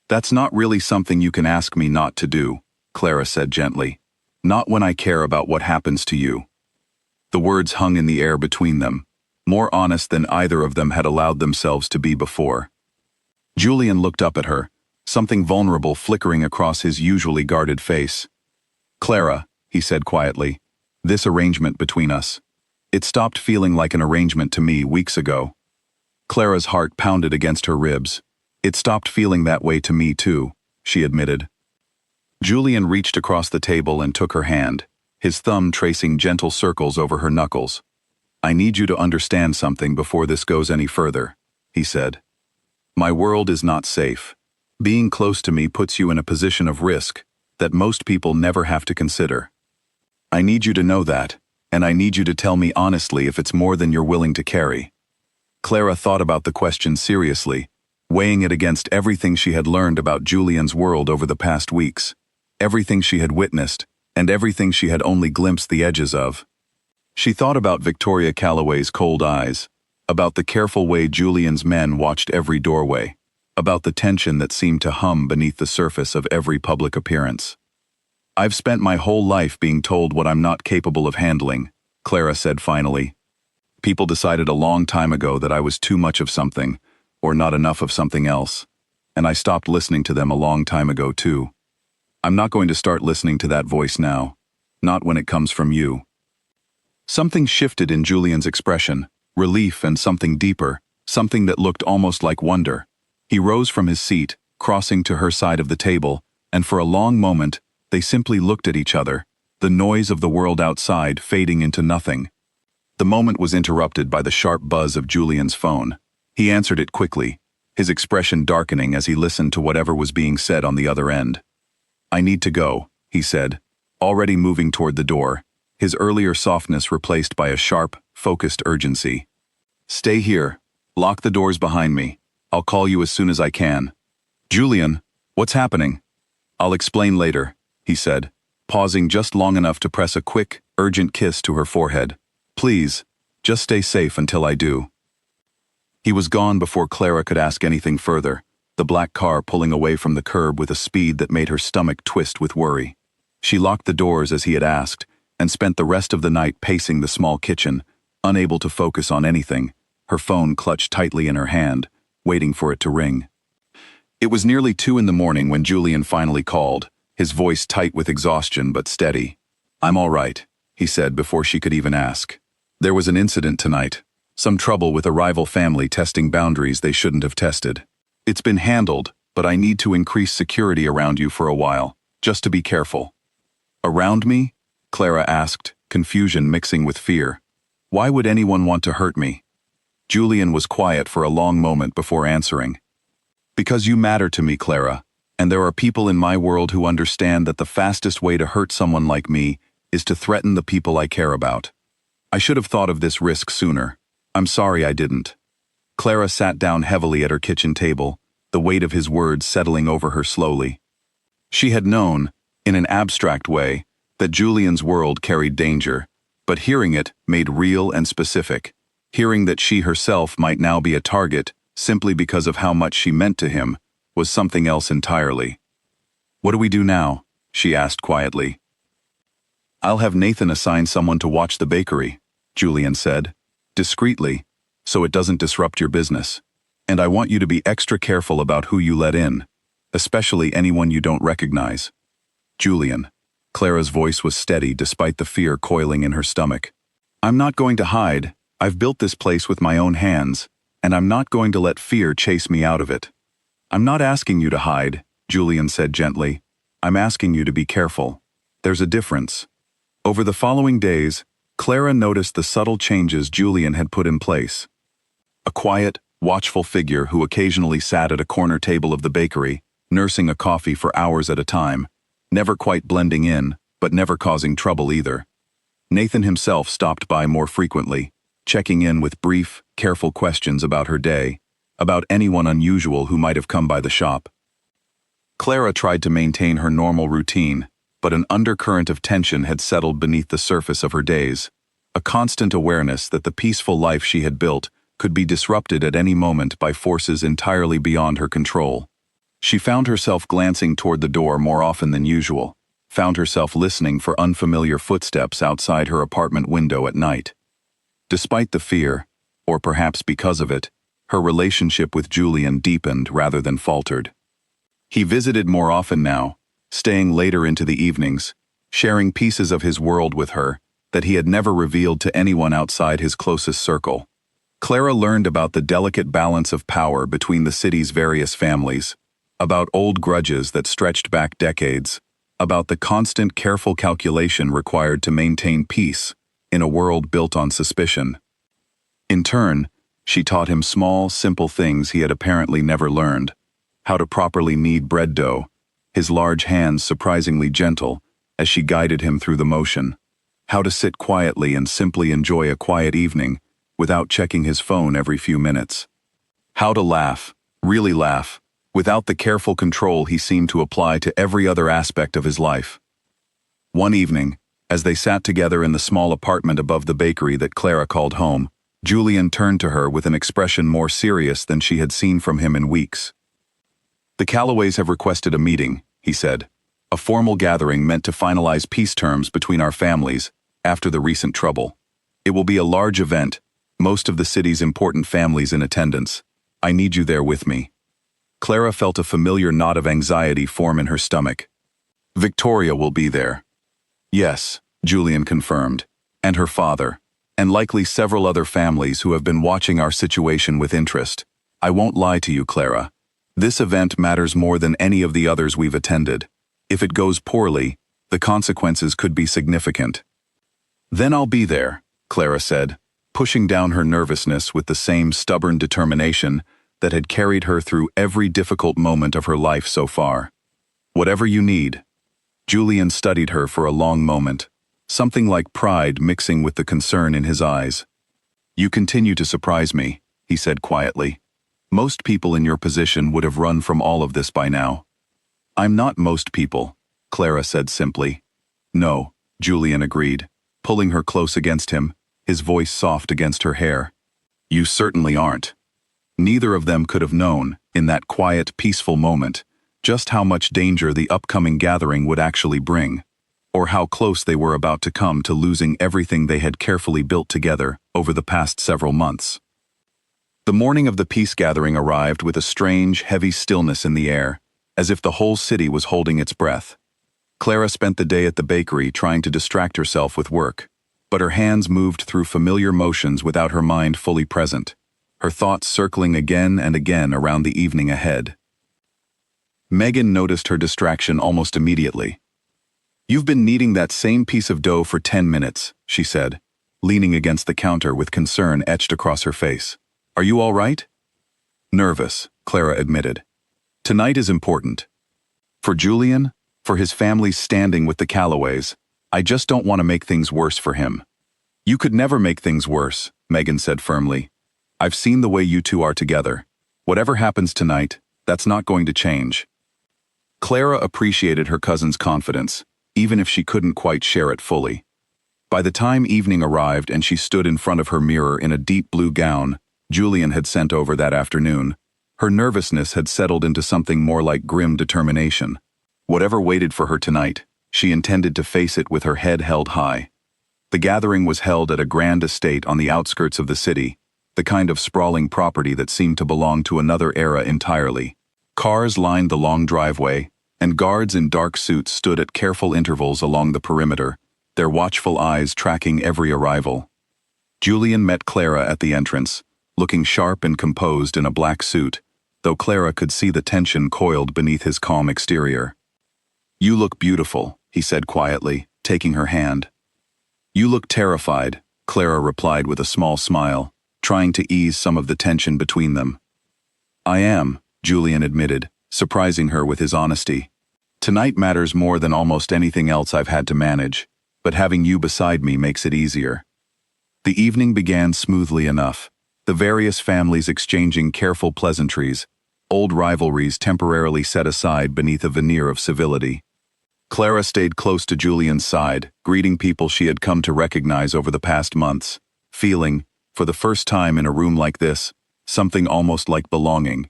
"That's not really something you can ask me not to do," Clara said gently. "Not when I care about what happens to you." The words hung in the air between them, more honest than either of them had allowed themselves to be before. Julian looked up at her, something vulnerable flickering across his usually guarded face. "Clara," he said quietly, "this arrangement between us. It stopped feeling like an arrangement to me weeks ago." Clara's heart pounded against her ribs. "It stopped feeling that way to me too," she admitted. Julian reached across the table and took her hand, his thumb tracing gentle circles over her knuckles. "I need you to understand something before this goes any further," he said. "My world is not safe. Being close to me puts you in a position of risk that most people never have to consider. I need you to know that, and I need you to tell me honestly if it's more than you're willing to carry." Clara thought about the question seriously, weighing it against everything she had learned about Julian's world over the past weeks, everything she had witnessed, and everything she had only glimpsed the edges of. She thought about Victoria Calloway's cold eyes, about the careful way Julian's men watched every doorway, about the tension that seemed to hum beneath the surface of every public appearance. "I've spent my whole life being told what I'm not capable of handling," Clara said finally. "People decided a long time ago that I was too much of something, or not enough of something else, and I stopped listening to them a long time ago too. I'm not going to start listening to that voice now, not when it comes from you." Something shifted in Julian's expression, relief and something deeper, something that looked almost like wonder. He rose from his seat, crossing to her side of the table, and for a long moment, they simply looked at each other, the noise of the world outside fading into nothing. The moment was interrupted by the sharp buzz of Julian's phone. He answered it quickly, his expression darkening as he listened to whatever was being said on the other end. "I need to go," he said, already moving toward the door, his earlier softness replaced by a sharp, focused urgency. "Stay here. Lock the doors behind me. I'll call you as soon as I can." "Julian, what's happening?" "I'll explain later," he said, pausing just long enough to press a quick, urgent kiss to her forehead. "Please, just stay safe until I do." He was gone before Clara could ask anything further, the black car pulling away from the curb with a speed that made her stomach twist with worry. She locked the doors as he had asked, and spent the rest of the night pacing the small kitchen, unable to focus on anything, her phone clutched tightly in her hand, waiting for it to ring. It was nearly 2 in the morning when Julian finally called, his voice tight with exhaustion but steady. "I'm all right," he said before she could even ask. "There was an incident tonight. Some trouble with a rival family testing boundaries they shouldn't have tested. It's been handled, but I need to increase security around you for a while, just to be careful." "Around me?" Clara asked, confusion mixing with fear. "Why would anyone want to hurt me?" Julian was quiet for a long moment before answering. "Because you matter to me, Clara, and there are people in my world who understand that the fastest way to hurt someone like me is to threaten the people I care about. I should have thought of this risk sooner. I'm sorry I didn't." Clara sat down heavily at her kitchen table, the weight of his words settling over her slowly. She had known, in an abstract way, that Julian's world carried danger, but hearing it made real and specific, hearing that she herself might now be a target simply because of how much she meant to him, was something else entirely. "What do we do now?" she asked quietly. "I'll have Nathan assign someone to watch the bakery," Julian said, discreetly, "so it doesn't disrupt your business. And I want you to be extra careful about who you let in, especially anyone you don't recognize." "Julian." Clara's voice was steady despite the fear coiling in her stomach. "I'm not going to hide. I've built this place with my own hands, and I'm not going to let fear chase me out of it." "I'm not asking you to hide," Julian said gently. "I'm asking you to be careful. There's a difference." Over the following days, Clara noticed the subtle changes Julian had put in place. A quiet, watchful figure who occasionally sat at a corner table of the bakery, nursing a coffee for hours at a time, never quite blending in, but never causing trouble either. Nathan himself stopped by more frequently, checking in with brief, careful questions about her day, about anyone unusual who might have come by the shop. Clara tried to maintain her normal routine, but an undercurrent of tension had settled beneath the surface of her days, a constant awareness that the peaceful life she had built could be disrupted at any moment by forces entirely beyond her control. She found herself glancing toward the door more often than usual, found herself listening for unfamiliar footsteps outside her apartment window at night. Despite the fear, or perhaps because of it, her relationship with Julian deepened rather than faltered. He visited more often now, staying later into the evenings, sharing pieces of his world with her that he had never revealed to anyone outside his closest circle. Clara learned about the delicate balance of power between the city's various families, about old grudges that stretched back decades, about the constant careful calculation required to maintain peace in a world built on suspicion. In turn, she taught him small, simple things he had apparently never learned: how to properly knead bread dough, his large hands surprisingly gentle as she guided him through the motion, how to sit quietly and simply enjoy a quiet evening without checking his phone every few minutes. How to laugh, really laugh, without the careful control he seemed to apply to every other aspect of his life. One evening, as they sat together in the small apartment above the bakery that Clara called home, Julian turned to her with an expression more serious than she had seen from him in weeks. "The Callaways have requested a meeting," he said, "a formal gathering meant to finalize peace terms between our families after the recent trouble. It will be a large event, most of the city's important families in attendance. I need you there with me." Clara felt a familiar knot of anxiety form in her stomach. "Victoria will be there." "Yes," Julian confirmed, "and her father, and likely several other families who have been watching our situation with interest. I won't lie to you, Clara. This event matters more than any of the others we've attended. If it goes poorly, the consequences could be significant." "Then I'll be there," Clara said, pushing down her nervousness with the same stubborn determination that had carried her through every difficult moment of her life so far. "Whatever you need." Julian studied her for a long moment, something like pride mixing with the concern in his eyes. "You continue to surprise me," he said quietly. "Most people in your position would have run from all of this by now." "I'm not most people," Clara said simply. "No," Julian agreed, pulling her close against him, his voice soft against her hair. "You certainly aren't." Neither of them could have known, in that quiet, peaceful moment, just how much danger the upcoming gathering would actually bring, or how close they were about to come to losing everything they had carefully built together over the past several months. The morning of the peace gathering arrived with a strange, heavy stillness in the air, as if the whole city was holding its breath. Clara spent the day at the bakery trying to distract herself with work, but her hands moved through familiar motions without her mind fully present, her thoughts circling again and again around the evening ahead. Megan noticed her distraction almost immediately. "You've been kneading that same piece of dough for 10 minutes, she said, leaning against the counter with concern etched across her face. "Are you all right?" "Nervous," Clara admitted. "Tonight is important. For Julian, for his family's standing with the Callaways, I just don't want to make things worse for him." "You could never make things worse," Megan said firmly. "I've seen the way you two are together. Whatever happens tonight, that's not going to change." Clara appreciated her cousin's confidence, even if she couldn't quite share it fully. By the time evening arrived and she stood in front of her mirror in a deep blue gown Julian had sent over that afternoon, her nervousness had settled into something more like grim determination. Whatever waited for her tonight, she intended to face it with her head held high. The gathering was held at a grand estate on the outskirts of the city, the kind of sprawling property that seemed to belong to another era entirely. Cars lined the long driveway, and guards in dark suits stood at careful intervals along the perimeter, their watchful eyes tracking every arrival. Julian met Clara at the entrance, looking sharp and composed in a black suit, though Clara could see the tension coiled beneath his calm exterior. "You look beautiful," he said quietly, taking her hand. "You look terrified," Clara replied with a small smile, trying to ease some of the tension between them. "I am," Julian admitted, surprising her with his honesty. "Tonight matters more than almost anything else I've had to manage, but having you beside me makes it easier." The evening began smoothly enough, the various families exchanging careful pleasantries, old rivalries temporarily set aside beneath a veneer of civility. Clara stayed close to Julian's side, greeting people she had come to recognize over the past months, feeling, for the first time in a room like this, something almost like belonging.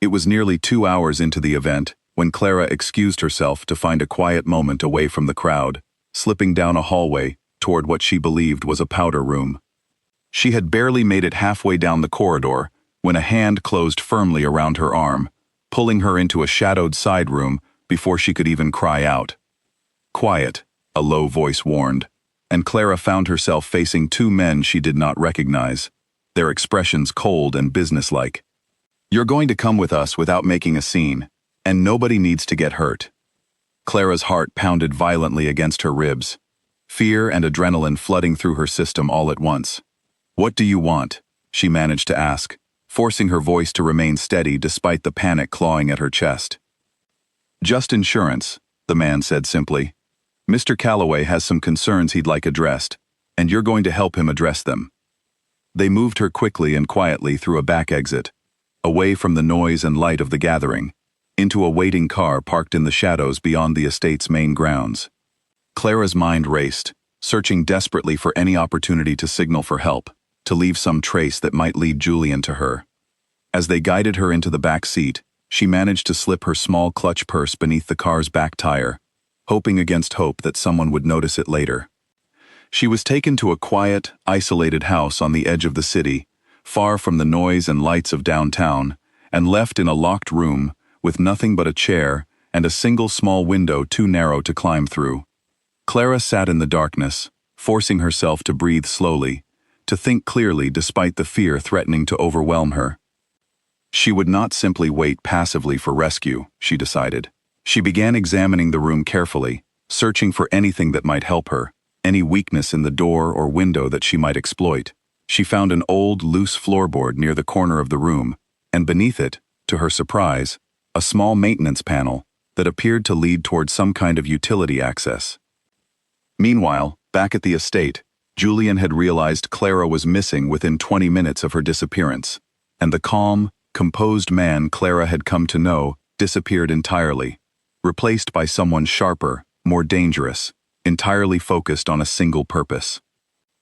It was nearly 2 hours into the event when Clara excused herself to find a quiet moment away from the crowd, slipping down a hallway toward what she believed was a powder room. She had barely made it halfway down the corridor when a hand closed firmly around her arm, pulling her into a shadowed side room before she could even cry out. "Quiet," a low voice warned, and Clara found herself facing 2 men she did not recognize, their expressions cold and businesslike. "You're going to come with us without making a scene, and nobody needs to get hurt." Clara's heart pounded violently against her ribs, fear and adrenaline flooding through her system all at once. "What do you want?" she managed to ask, forcing her voice to remain steady despite the panic clawing at her chest. "Just insurance," the man said simply. "Mr. Calloway has some concerns he'd like addressed, and you're going to help him address them." They moved her quickly and quietly through a back exit, away from the noise and light of the gathering, into a waiting car parked in the shadows beyond the estate's main grounds. Clara's mind raced, searching desperately for any opportunity to signal for help, to leave some trace that might lead Julian to her. As they guided her into the back seat, she managed to slip her small clutch purse beneath the car's back tire, hoping against hope that someone would notice it later. She was taken to a quiet, isolated house on the edge of the city, far from the noise and lights of downtown, and left in a locked room with nothing but a chair and a single small window too narrow to climb through. Clara sat in the darkness, forcing herself to breathe slowly, to think clearly despite the fear threatening to overwhelm her. She would not simply wait passively for rescue, she decided. She began examining the room carefully, searching for anything that might help her, any weakness in the door or window that she might exploit. She found an old, loose floorboard near the corner of the room, and beneath it, to her surprise, a small maintenance panel that appeared to lead toward some kind of utility access. Meanwhile, back at the estate, Julian had realized Clara was missing within 20 minutes of her disappearance, and the calm, composed man Clara had come to know disappeared entirely, replaced by someone sharper, more dangerous, entirely focused on a single purpose.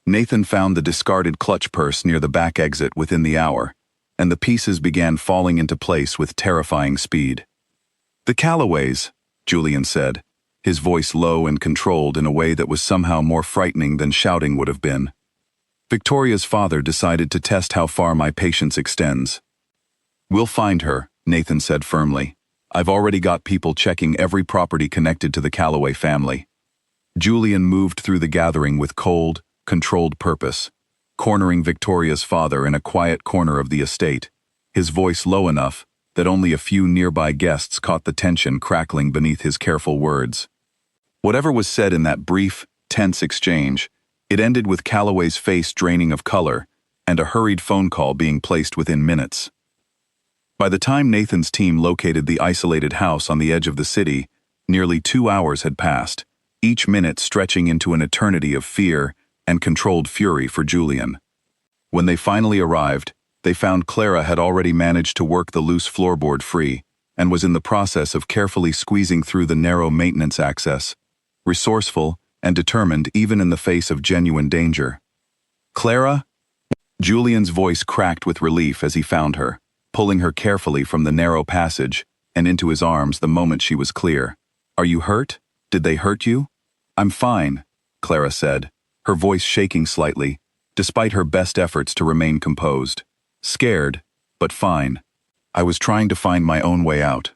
Nathan found the discarded clutch purse near the back exit within the hour, and the pieces began falling into place with terrifying speed. "The Calloways," Julian said, his voice low and controlled in a way that was somehow more frightening than shouting would have been. "Victoria's father decided to test how far my patience extends." "We'll find her," Nathan said firmly. "I've already got people checking every property connected to the Calloway family." Julian moved through the gathering with cold, controlled purpose, cornering Victoria's father in a quiet corner of the estate, his voice low enough that only a few nearby guests caught the tension crackling beneath his careful words. Whatever was said in that brief, tense exchange, it ended with Calloway's face draining of color and a hurried phone call being placed within minutes. By the time Nathan's team located the isolated house on the edge of the city, nearly 2 hours had passed, each minute stretching into an eternity of fear and controlled fury for Julian. When they finally arrived, they found Clara had already managed to work the loose floorboard free and was in the process of carefully squeezing through the narrow maintenance access, resourceful and determined even in the face of genuine danger. "Clara?" Julian's voice cracked with relief as he found her, pulling her carefully from the narrow passage and into his arms the moment she was clear. "Are you hurt? Did they hurt you?" "I'm fine," Clara said, her voice shaking slightly, despite her best efforts to remain composed. "Scared, but fine. I was trying to find my own way out."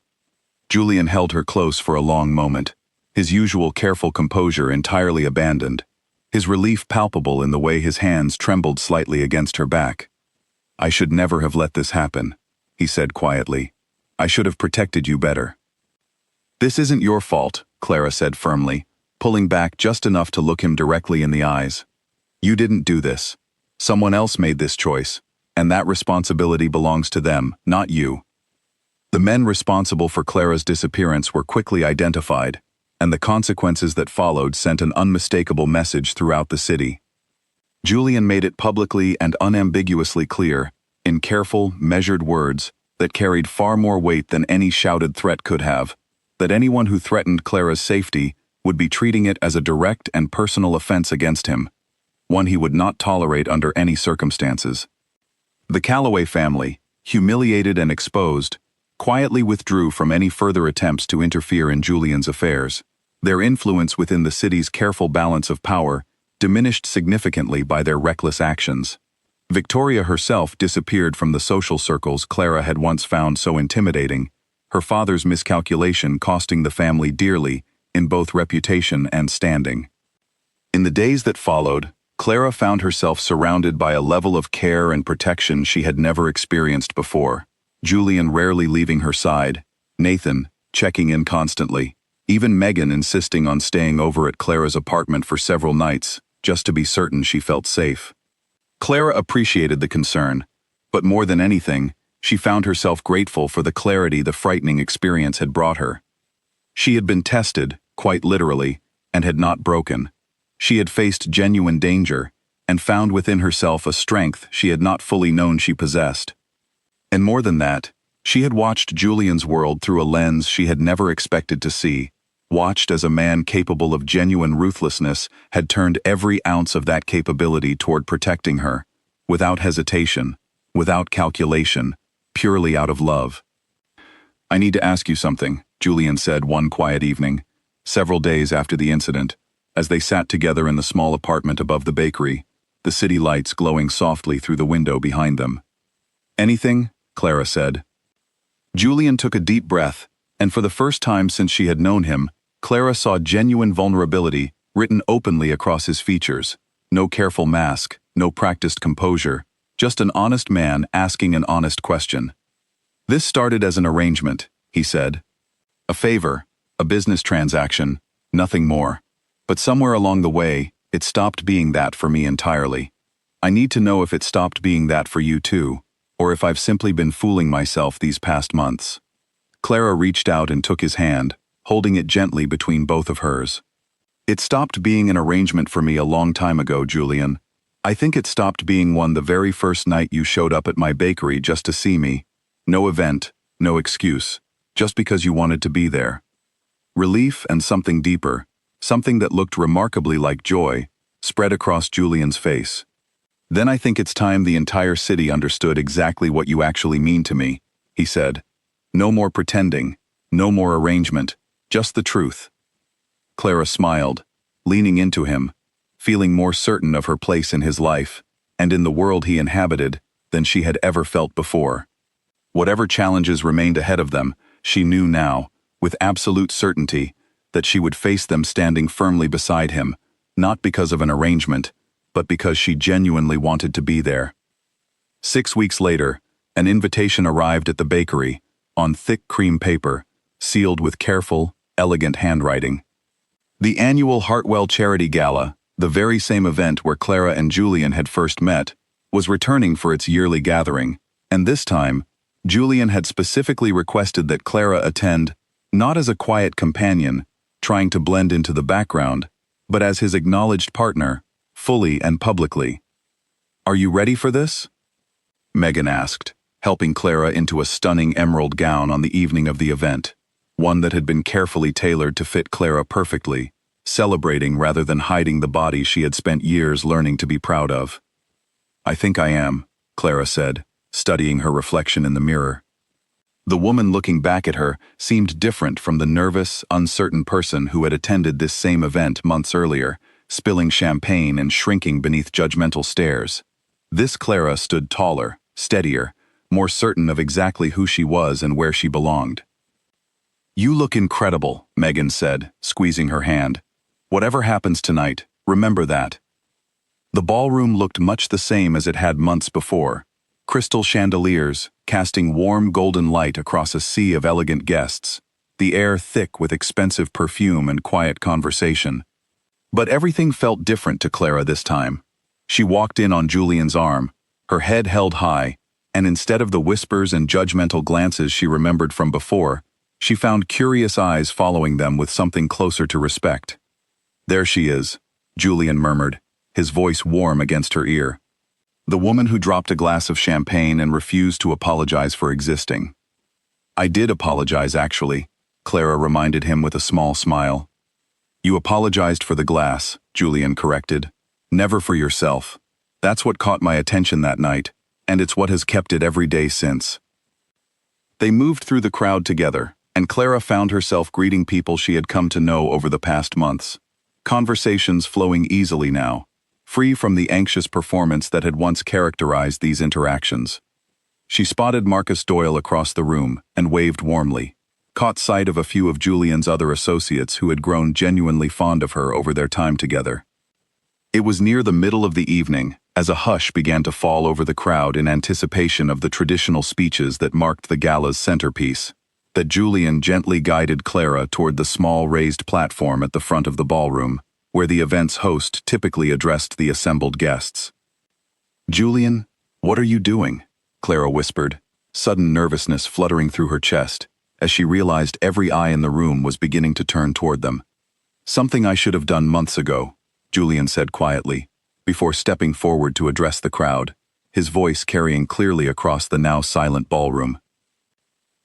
Julian held her close for a long moment, his usual careful composure entirely abandoned, his relief palpable in the way his hands trembled slightly against her back. "I should never have let this happen," he said quietly. "I should have protected you better." "This isn't your fault," Clara said firmly, pulling back just enough to look him directly in the eyes. "You didn't do this. Someone else made this choice, and that responsibility belongs to them, not you." The men responsible for Clara's disappearance were quickly identified, and the consequences that followed sent an unmistakable message throughout the city. Julian made it publicly and unambiguously clear, in careful, measured words that carried far more weight than any shouted threat could have, that anyone who threatened Clara's safety would be treating it as a direct and personal offense against him, one he would not tolerate under any circumstances. The Calloway family, humiliated and exposed, quietly withdrew from any further attempts to interfere in Julian's affairs. Their influence within the city's careful balance of power diminished significantly by their reckless actions. Victoria herself disappeared from the social circles Clara had once found so intimidating, her father's miscalculation costing the family dearly in both reputation and standing. In the days that followed, Clara found herself surrounded by a level of care and protection she had never experienced before. Julian rarely leaving her side, Nathan checking in constantly, even Megan insisting on staying over at Clara's apartment for several nights, just to be certain she felt safe. Clara appreciated the concern, But more than anything, she found herself grateful for the clarity the frightening experience had brought her. She had been tested, quite literally, and had not broken. She had faced genuine danger, and found within herself a strength she had not fully known she possessed. And more than that, she had watched Julian's world through a lens she had never expected to see, watched as a man capable of genuine ruthlessness had turned every ounce of that capability toward protecting her, without hesitation, without calculation, purely out of love. "I need to ask you something," Julian said one quiet evening, several days after the incident, as they sat together in the small apartment above the bakery, the city lights glowing softly through the window behind them. "Anything?" Clara said. Julian took a deep breath, and for the first time since she had known him, Clara saw genuine vulnerability written openly across his features. No careful mask, no practiced composure, just an honest man asking an honest question. "This started as an arrangement," he said. "A favor, a business transaction, nothing more. But somewhere along the way, it stopped being that for me entirely. I need to know if it stopped being that for you too, or if I've simply been fooling myself these past months." Clara reached out and took his hand, holding it gently between both of hers. "It stopped being an arrangement for me a long time ago, Julian. I think it stopped being one the very first night you showed up at my bakery just to see me. No event, no excuse, just because you wanted to be there. Relief and something deeper, something that looked remarkably like joy, spread across Julian's face. Then I think it's time the entire city understood exactly what you actually mean to me," he said. "No more pretending, no more arrangement, just the truth." Clara smiled, leaning into him, feeling more certain of her place in his life, and in the world he inhabited, than she had ever felt before. Whatever challenges remained ahead of them, she knew now, with absolute certainty, that she would face them standing firmly beside him, not because of an arrangement, but because she genuinely wanted to be there. 6 weeks later, an invitation arrived at the bakery, on thick cream paper, sealed with careful, elegant handwriting. The annual Hartwell Charity Gala, the very same event where Clara and Julian had first met, was returning for its yearly gathering, and this time, Julian had specifically requested that Clara attend, not as a quiet companion, trying to blend into the background, but as his acknowledged partner, fully and publicly. "Are you ready for this?" Megan asked, helping Clara into a stunning emerald gown on the evening of the event, one that had been carefully tailored to fit Clara perfectly, celebrating rather than hiding the body she had spent years learning to be proud of. "I think I am," Clara said, studying her reflection in the mirror. The woman looking back at her seemed different from the nervous, uncertain person who had attended this same event months earlier, spilling champagne and shrinking beneath judgmental stares. This Clara stood taller, steadier, more certain of exactly who she was and where she belonged. "You look incredible," Megan said, squeezing her hand. "Whatever happens tonight, remember that." The ballroom looked much the same as it had months before. Crystal chandeliers, casting warm golden light across a sea of elegant guests, the air thick with expensive perfume and quiet conversation. But everything felt different to Clara this time. She walked in on Julian's arm, her head held high, and instead of the whispers and judgmental glances she remembered from before, she found curious eyes following them with something closer to respect. "There she is," Julian murmured, his voice warm against her ear. "The woman who dropped a glass of champagne and refused to apologize for existing." "I did apologize, actually," Clara reminded him with a small smile. "You apologized for the glass," Julian corrected. "Never for yourself. That's what caught my attention that night, and it's what has kept it every day since." They moved through the crowd together, and Clara found herself greeting people she had come to know over the past months. Conversations flowing easily now, free from the anxious performance that had once characterized these interactions. She spotted Marcus Doyle across the room and waved warmly, caught sight of a few of Julian's other associates who had grown genuinely fond of her over their time together. It was near the middle of the evening, as a hush began to fall over the crowd in anticipation of the traditional speeches that marked the gala's centerpiece, that Julian gently guided Clara toward the small raised platform at the front of the ballroom, where the event's host typically addressed the assembled guests. "Julian, what are you doing?" Clara whispered, sudden nervousness fluttering through her chest, as she realized every eye in the room was beginning to turn toward them. "Something I should have done months ago," Julian said quietly, before stepping forward to address the crowd, his voice carrying clearly across the now silent ballroom.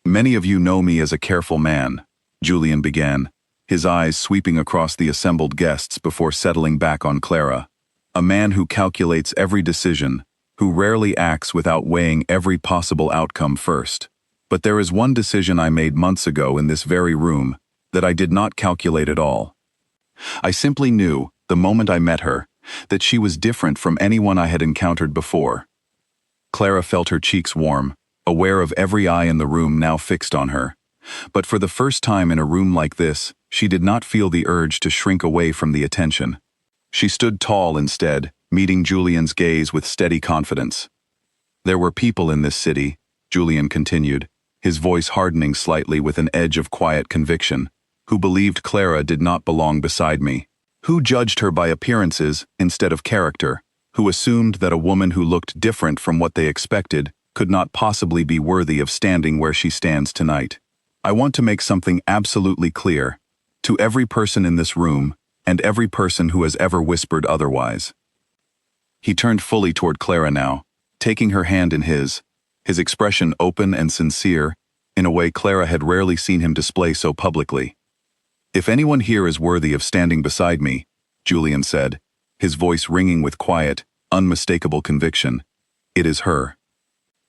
"Many of you know me as a careful man," Julian began, his eyes sweeping across the assembled guests before settling back on Clara. "A man who calculates every decision, who rarely acts without weighing every possible outcome first. But there is one decision I made months ago in this very room that I did not calculate at all. I simply knew, the moment I met her, that she was different from anyone I had encountered before." Clara felt her cheeks warm, aware of every eye in the room now fixed on her. But for the first time in a room like this, she did not feel the urge to shrink away from the attention. She stood tall instead, meeting Julian's gaze with steady confidence. "There were people in this city," Julian continued, his voice hardening slightly with an edge of quiet conviction, "who believed Clara did not belong beside me, who judged her by appearances instead of character, who assumed that a woman who looked different from what they expected could not possibly be worthy of standing where she stands tonight. I want to make something absolutely clear, to every person in this room, and every person who has ever whispered otherwise." He turned fully toward Clara now, taking her hand in his expression open and sincere, in a way Clara had rarely seen him display so publicly. "If anyone here is worthy of standing beside me," Julian said, his voice ringing with quiet, unmistakable conviction, "it is her.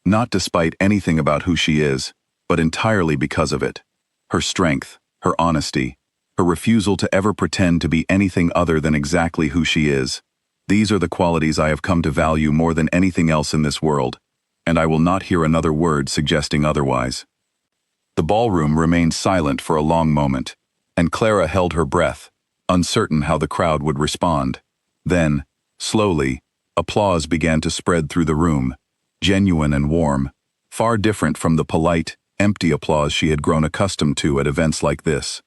Not despite anything about who she is, but entirely because of it. Her strength, her honesty, her refusal to ever pretend to be anything other than exactly who she is. These are the qualities I have come to value more than anything else in this world, and I will not hear another word suggesting otherwise." The ballroom remained silent for a long moment, and Clara held her breath, uncertain how the crowd would respond. Then, slowly, applause began to spread through the room, genuine and warm, far different from the polite, empty applause she had grown accustomed to at events like this.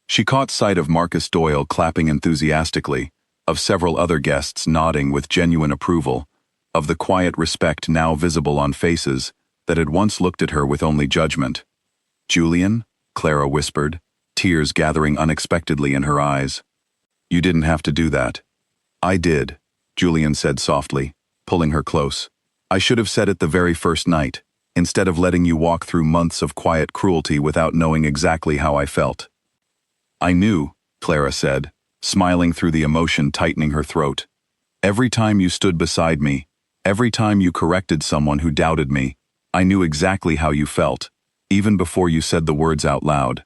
She caught sight of Marcus Doyle clapping enthusiastically, of several other guests nodding with genuine approval, of the quiet respect now visible on faces that had once looked at her with only judgment. "Julian," Clara whispered, tears gathering unexpectedly in her eyes. "You didn't have to do that." "I did," Julian said softly, pulling her close. "I should have said it the very first night, instead of letting you walk through months of quiet cruelty without knowing exactly how I felt." "I knew," Clara said, smiling through the emotion tightening her throat. "Every time you stood beside me, every time you corrected someone who doubted me, I knew exactly how you felt, even before you said the words out loud."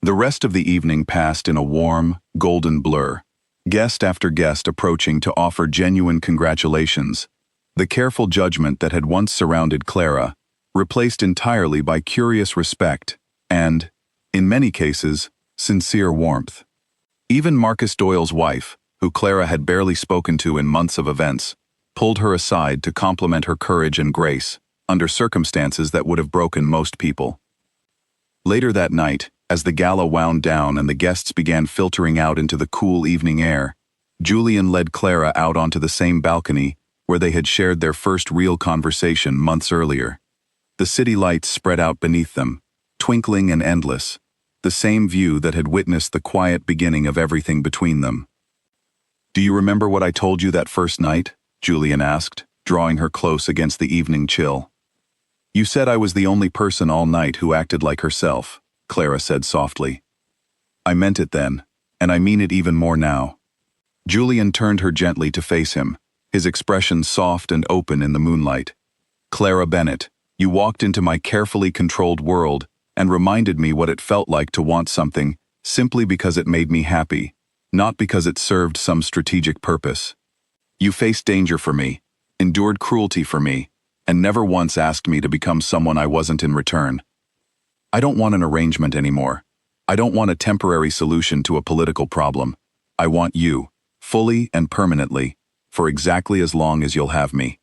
The rest of the evening passed in a warm, golden blur, guest after guest approaching to offer genuine congratulations, the careful judgment that had once surrounded Clara, replaced entirely by curious respect and, in many cases, sincere warmth. Even Marcus Doyle's wife, who Clara had barely spoken to in months of events, pulled her aside to compliment her courage and grace, under circumstances that would have broken most people. Later that night, as the gala wound down and the guests began filtering out into the cool evening air, Julian led Clara out onto the same balcony where they had shared their first real conversation months earlier. The city lights spread out beneath them, twinkling and endless, the same view that had witnessed the quiet beginning of everything between them. "Do you remember what I told you that first night?" Julian asked, drawing her close against the evening chill. "You said I was the only person all night who acted like herself," Clara said softly. "I meant it then, and I mean it even more now." Julian turned her gently to face him, his expression soft and open in the moonlight. "Clara Bennett, you walked into my carefully controlled world and reminded me what it felt like to want something simply because it made me happy, not because it served some strategic purpose. You faced danger for me, endured cruelty for me, and never once asked me to become someone I wasn't in return. I don't want an arrangement anymore. I don't want a temporary solution to a political problem. I want you, fully and permanently, for exactly as long as you'll have me."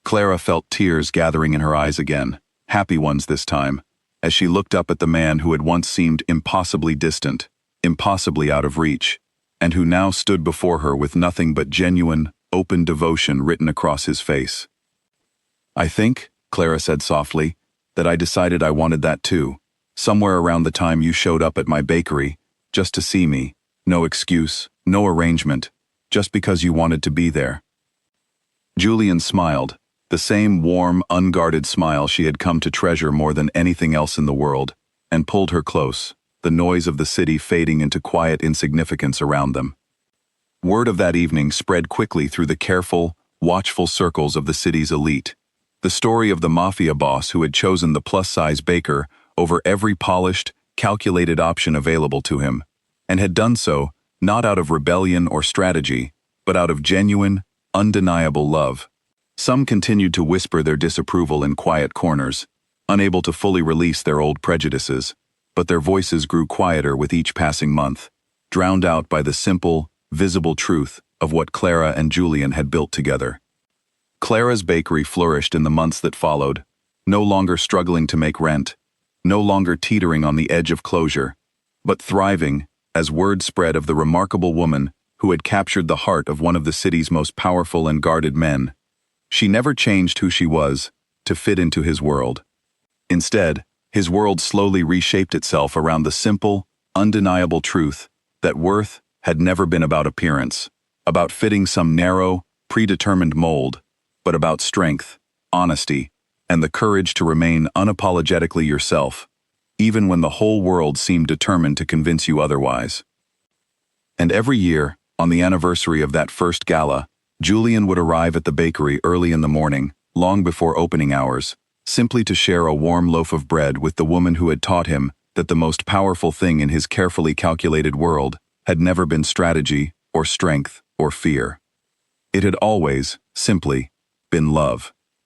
Clara felt tears gathering in her eyes again, happy ones this time, as she looked up at the man who had once seemed impossibly distant, impossibly out of reach, and who now stood before her with nothing but genuine, open devotion written across his face. "I think," Clara said softly, "that I decided I wanted that too. Somewhere around the time you showed up at my bakery, just to see me. No excuse, no arrangement, just because you wanted to be there." Julian smiled, the same warm, unguarded smile she had come to treasure more than anything else in the world, and pulled her close, the noise of the city fading into quiet insignificance around them. Word of that evening spread quickly through the careful, watchful circles of the city's elite. The story of the Mafia boss who had chosen the plus-size baker over every polished, calculated option available to him, and had done so not out of rebellion or strategy, but out of genuine, undeniable love. Some continued to whisper their disapproval in quiet corners, unable to fully release their old prejudices, but their voices grew quieter with each passing month, drowned out by the simple, visible truth of what Clara and Julian had built together. Clara's bakery flourished in the months that followed, no longer struggling to make rent, no longer teetering on the edge of closure, but thriving as word spread of the remarkable woman who had captured the heart of one of the city's most powerful and guarded men. She never changed who she was to fit into his world. Instead, his world slowly reshaped itself around the simple, undeniable truth that worth had never been about appearance, about fitting some narrow, predetermined mold, but about strength, honesty, and the courage to remain unapologetically yourself, even when the whole world seemed determined to convince you otherwise. And every year, on the anniversary of that first gala, Julian would arrive at the bakery early in the morning, long before opening hours, simply to share a warm loaf of bread with the woman who had taught him that the most powerful thing in his carefully calculated world had never been strategy or strength or fear. It had always, simply, been love.